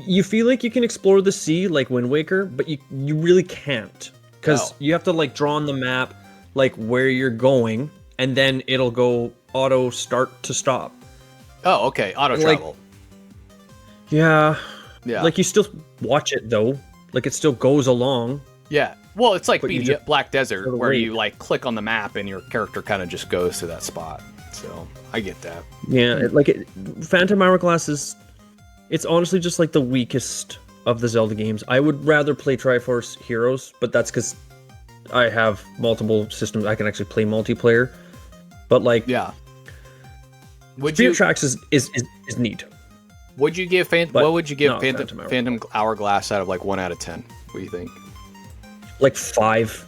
you feel like you can explore the sea like Wind Waker, but you really can't, because you have to like draw on the map like where you're going, and then it'll go auto start to stop. Oh, okay, auto travel. Yeah. Yeah. Like you still watch it though. Like it still goes along. Yeah. Well, it's like But you BD just Black Desert, gotta where wait. you like click on the map and your character kind of just goes to that spot. So I get that. Yeah, Phantom Hourglass it's honestly just like the weakest of the Zelda games. I would rather play Triforce Heroes, but that's because I have multiple systems. I can actually play multiplayer. But like, Yeah. Would Spirit you Tracks is neat. would you give But what would you give not Phantom Hourglass out of like 1 out of 10? What do you think? Like 5,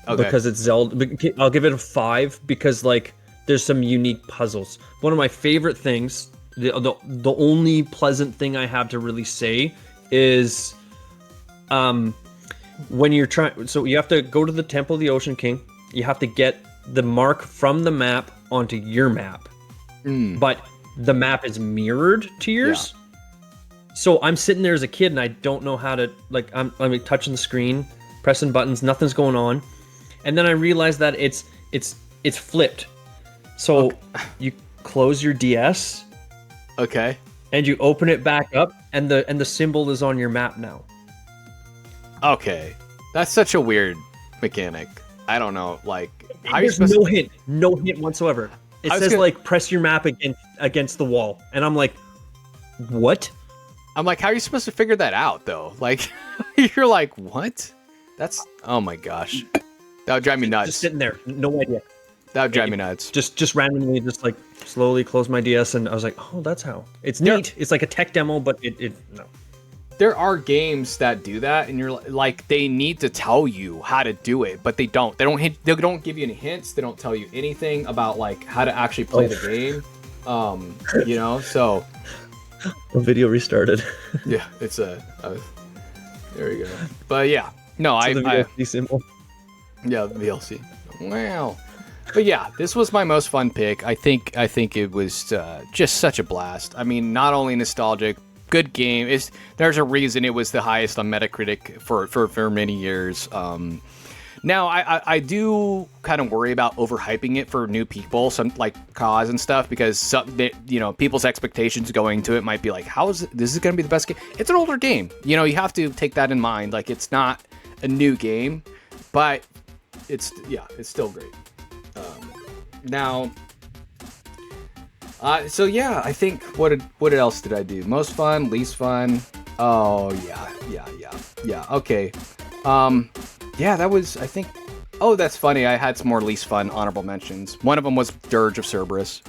Okay. because it's Zelda. I'll give it a 5 because like there's some unique puzzles. One of my favorite things, the only pleasant thing I have to really say is, when you're trying. So you have to go to the Temple of the Ocean King. You have to get the mark from the map onto your map, but the map is mirrored to yours. So I'm sitting there as a kid and I don't know how to, like, I'm like touching the screen, pressing buttons, nothing's going on, and then I realize that it's flipped. So you close your DS Okay. and you open it back up, and the symbol is on your map now. Okay. That's such a weird mechanic. I don't know. Like, how are you There's supposed no hint whatsoever. It I was says gonna- like press your map against the wall, and I'm like, what? I'm like, how are you supposed to figure that out though? Like, you're like, what? That's oh my gosh. That would drive me nuts. Just sitting there, no idea. That would drive me nuts. Just randomly, just like slowly close my DS, and I was like, oh, that's how. It's neat. It's like a tech demo, but it no. There are games that do that, and you're like, they need to tell you how to do it, but they don't. They don't give you any hints. They don't tell you anything about like how to actually play the game. You know, so The video restarted. yeah, it's a there we go. But yeah, no, So the I VLC symbol. yeah, the VLC. Wow. But yeah, this was my most fun pick. I think it was just such a blast. I mean, not only nostalgic, good game. There's a reason it was the highest on Metacritic for many years. Now, I do kind of worry about overhyping it for new people, some like Kaz and stuff, because people's expectations going to it might be like, this is going to be the best game? It's an older game. You know, you have to take that in mind. Like, it's not a new game, but it's still great. So yeah, I think what else did I do? Most fun, least fun. Oh yeah. Okay. Yeah, that was, I think. Oh, that's funny. I had some more least fun honorable mentions. One of them was Dirge of Cerberus.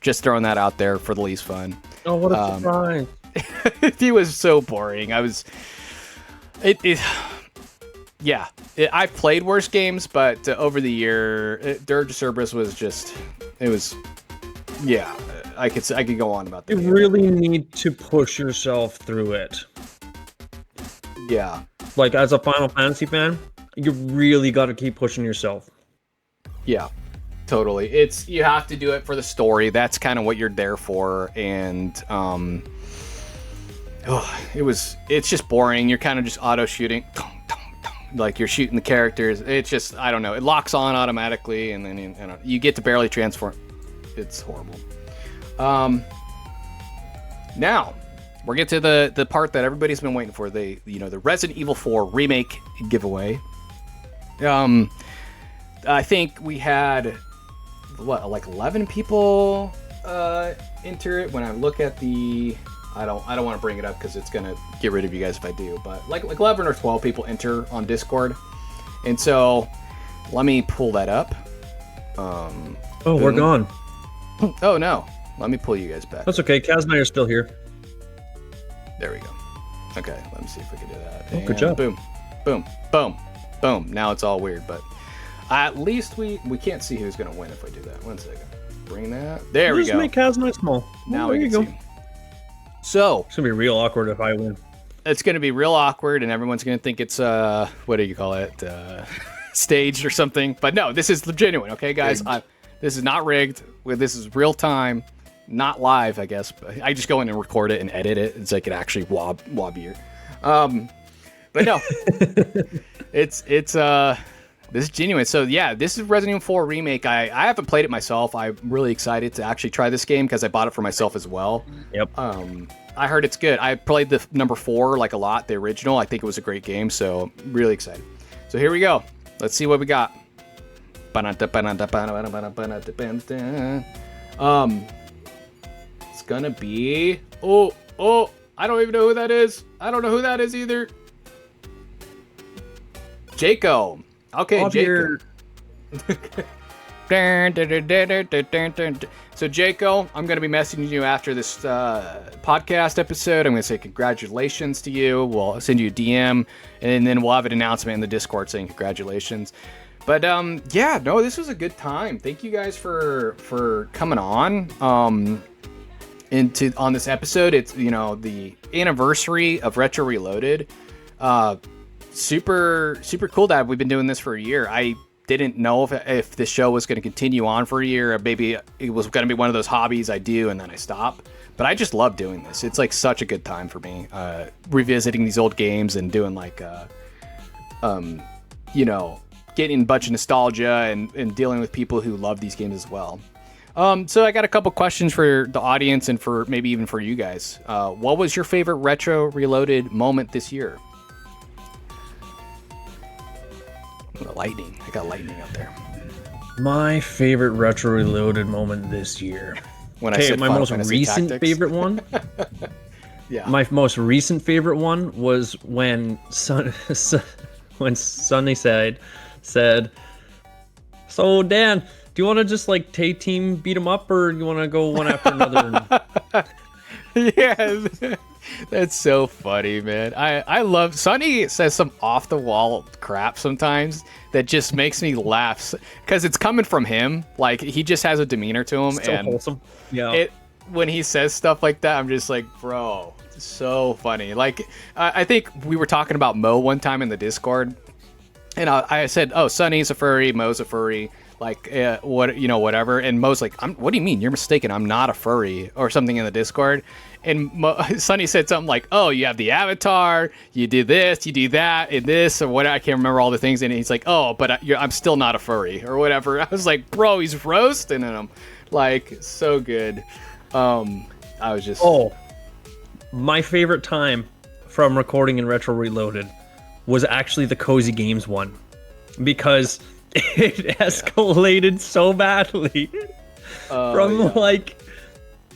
Just throwing that out there for the least fun. Oh, what a surprise! He was so boring. I've played worse games, but over the year, Dirge of Cerberus was just. It was. Yeah, I could go on about that. You really need to push yourself through it. Yeah. Like, as a Final Fantasy fan, you really got to keep pushing yourself. Yeah, totally. You have to do it for the story. That's kind of what you're there for. And it's just boring. You're kind of just auto shooting. Like, you're shooting the characters. It's just, I don't know. It locks on automatically, and then you get to barely transform. It's horrible. Now we're getting to the part that everybody's been waiting for, the Resident Evil 4 remake giveaway. I think we had like 11 people enter it. When I look at I don't want to bring it up because it's gonna get rid of you guys if I do, but like 11 or 12 people enter on Discord, and so let me pull that up. We're gone. Oh no, let me pull you guys back. That's okay. Kaz and I are still here. There we go. Okay, let me see if we can do that. Oh, good job. Boom, boom, boom, boom. Now it's all weird, but at least we can't see who's gonna win if I do that. 1 second. Bring that. There we go. Just make Kaz and I small. Now there we you can go. see. So It's gonna be real awkward if I win. it's gonna be real awkward, and everyone's gonna think it's what do you call it? Staged or something. But no, this is genuine. Okay, guys. This is not rigged. This is real time, not live, I guess. But I just go in and record it and edit it so I could actually Wobeeyert. But no, it's this is genuine. So yeah, this is Resident Evil 4 remake. I haven't played it myself. I'm really excited to actually try this game because I bought it for myself as well. Yep. I heard it's good. I played the number 4 like a lot, the original. I think it was a great game. So really excited. So here we go. Let's see what we got. It's gonna be I don't even know who that is. I don't know who that is either. Jaco. Okay, Jaco. So Jaco, I'm gonna be messaging you after this podcast episode. I'm gonna say congratulations to you. We'll send you a DM, and then we'll have an announcement in the Discord saying congratulations. But yeah, no, this was a good time. Thank you guys for coming on on this episode. It's the anniversary of Retro Reloaded. Super cool that we've been doing this for a year. I didn't know if this show was going to continue on for a year, or maybe it was going to be one of those hobbies I do and then I stop. But I just love doing this. It's like such a good time for me, revisiting these old games and doing like getting a bunch of nostalgia and dealing with people who love these games as well. So I got a couple questions for the audience and for maybe even for you guys. What was your favorite Retro Reloaded moment this year? Lightning. I got lightning out there. My favorite Retro Reloaded moment this year. When I said my Final most Fantasy recent Tactics. favorite one. Yeah. My most recent favorite one was when Sunny said, "So Dan, do you want to just like take team beat them up, or do you want to go one after another?" Yeah, that's so funny, man. I love Sunny says some off the wall crap sometimes that just makes me laugh because it's coming from him. Like, he just has a demeanor to him, So and wholesome. Yeah. When he says stuff like that, I'm just like, bro, it's so funny. Like, I think we were talking about Mo one time in the Discord, and I said, "Oh, Sunny's a furry, Mo's a furry." like whatever. And Mo's like, what do you mean? You're mistaken. I'm not a furry or something in the Discord. And Sunny said something like, oh, you have the avatar, you do this, you do that, and this, or what, I can't remember all the things. And he's like, oh, but I'm still not a furry, or whatever. I was like, bro, he's roasting him. Like, so good. I was just... Oh, my favorite time from recording in Retro Reloaded was actually the Cozy Games one. Because it escalated so badly.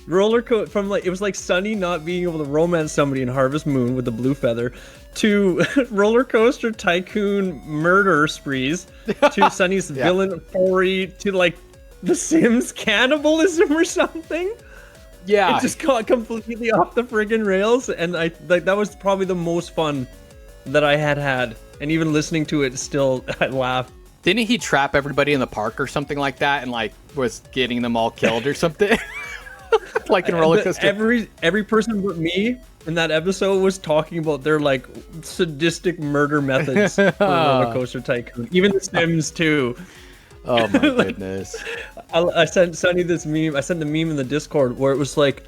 It was like Sunny not being able to romance somebody in Harvest Moon with the blue feather, to roller coaster tycoon murder sprees, to Sunny's villain furry, to like The Sims cannibalism or something. Yeah, it just got completely off the friggin' rails, and that was probably the most fun that I had. And even listening to it, still I laughed. Didn't he trap everybody in the park or something like that, and like was getting them all killed or something? Like in roller coaster. Every person but me in that episode was talking about their like sadistic murder methods for Roller Coaster Tycoon. Even The Sims too. Oh my goodness. I sent Sunny this meme. I sent the meme in the Discord where it was like,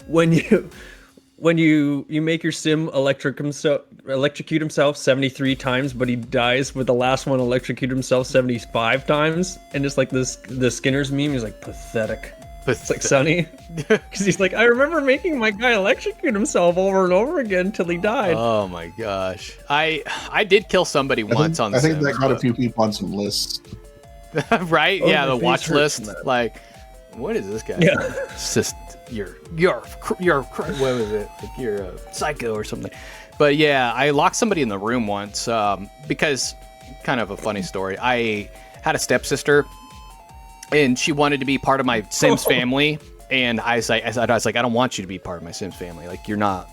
when you make your sim electrocute himself 73 times, but he dies with the last one electrocute himself 75 times, and it's like the Skinner's meme. He's like, pathetic. It's like Sunny, because he's like, I remember making my guy electrocute himself over and over again until he died. Oh my gosh, I did kill somebody once on. I think that got a few people on some lists. Right? Oh, yeah, the watch list. Like, what is this guy? Yeah, it's just you're what was it? Like you're a psycho or something. But yeah, I locked somebody in the room once because, kind of a funny story. I had a stepsister. And she wanted to be part of my Sims family, and I was like, I don't want you to be part of my Sims family. Like, you're not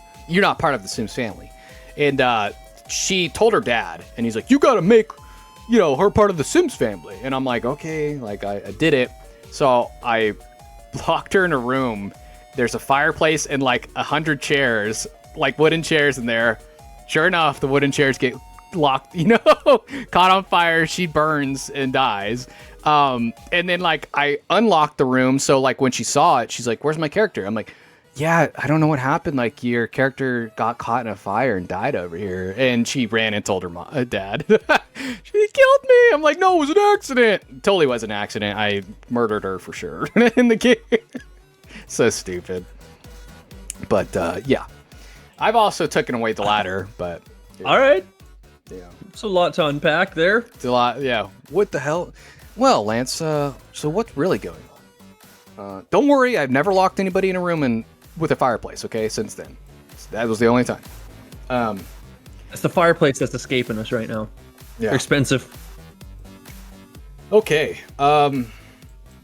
part of the Sims family. And she told her dad, and he's like, you gotta make, her part of the Sims family. And I'm like, okay, like I did it. So I locked her in a room. There's a fireplace and like 100 chairs, like wooden chairs in there. Sure enough, the wooden chairs get locked, caught on fire. She burns and dies. And then like I unlocked the room, so like when she saw it, she's like, where's my character? I'm like, yeah, I don't know what happened, like your character got caught in a fire and died over here. And she ran and told her dad. She killed me. I'm like, no, it was an accident. Totally was an accident. I murdered her for sure in the game. So stupid. But yeah, I've also taken away the ladder, but all right, yeah, it's a lot to unpack there. It's a lot. Yeah, what the hell? Well, Lance, so what's really going on? Don't worry, I've never locked anybody in a room with a fireplace, okay, since then. That was the only time. It's the fireplace that's escaping us right now. Yeah. They're expensive. Okay.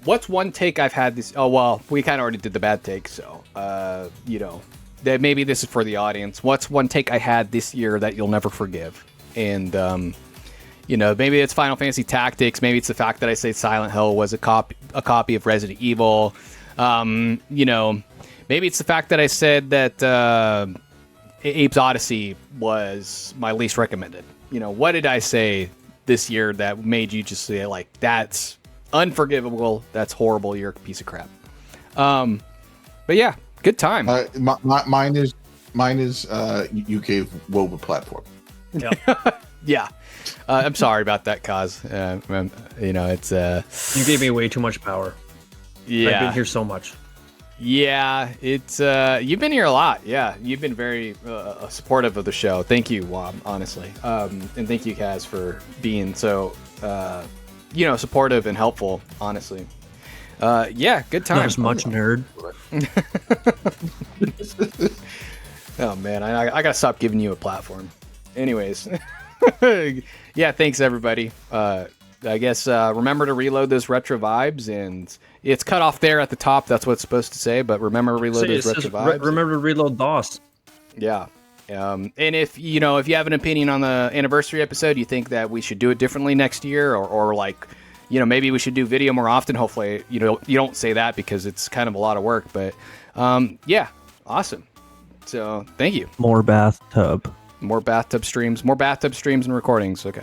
What's one take I've had this... Oh, well, we kind of already did the bad take, so, that maybe this is for the audience. What's one take I had this year that you'll never forgive? And, maybe it's Final Fantasy Tactics. Maybe it's the fact that I say Silent Hill was a copy of Resident Evil. Maybe it's the fact that I said that Abe's Odyssey was my least recommended. What did I say this year that made you just say, like, that's unforgivable, that's horrible, you're a piece of crap? But yeah, good time. Mine is UK Woba platform. Yeah. Yeah. I'm sorry about that, Kaz. It's You gave me way too much power. yeah. I've been here so much. Yeah, it's you've been here a lot. Yeah, you've been very supportive of the show. Thank you, Wob, honestly. And thank you, Kaz, for being so supportive and helpful, honestly. Yeah, good time. Not as much, nerd. Oh man, I gotta stop giving you a platform. Anyways. Yeah, thanks everybody. I guess remember to reload those retro vibes, and it's cut off there at the top. That's what it's supposed to say, but remember to reload those retro vibes. Remember to reload DOS. Yeah. And if you have an opinion on the anniversary episode, you think that we should do it differently next year, or like, maybe we should do video more often. Hopefully, you don't say that because it's kind of a lot of work, but yeah, awesome. So thank you. More bathtub and recordings. Okay.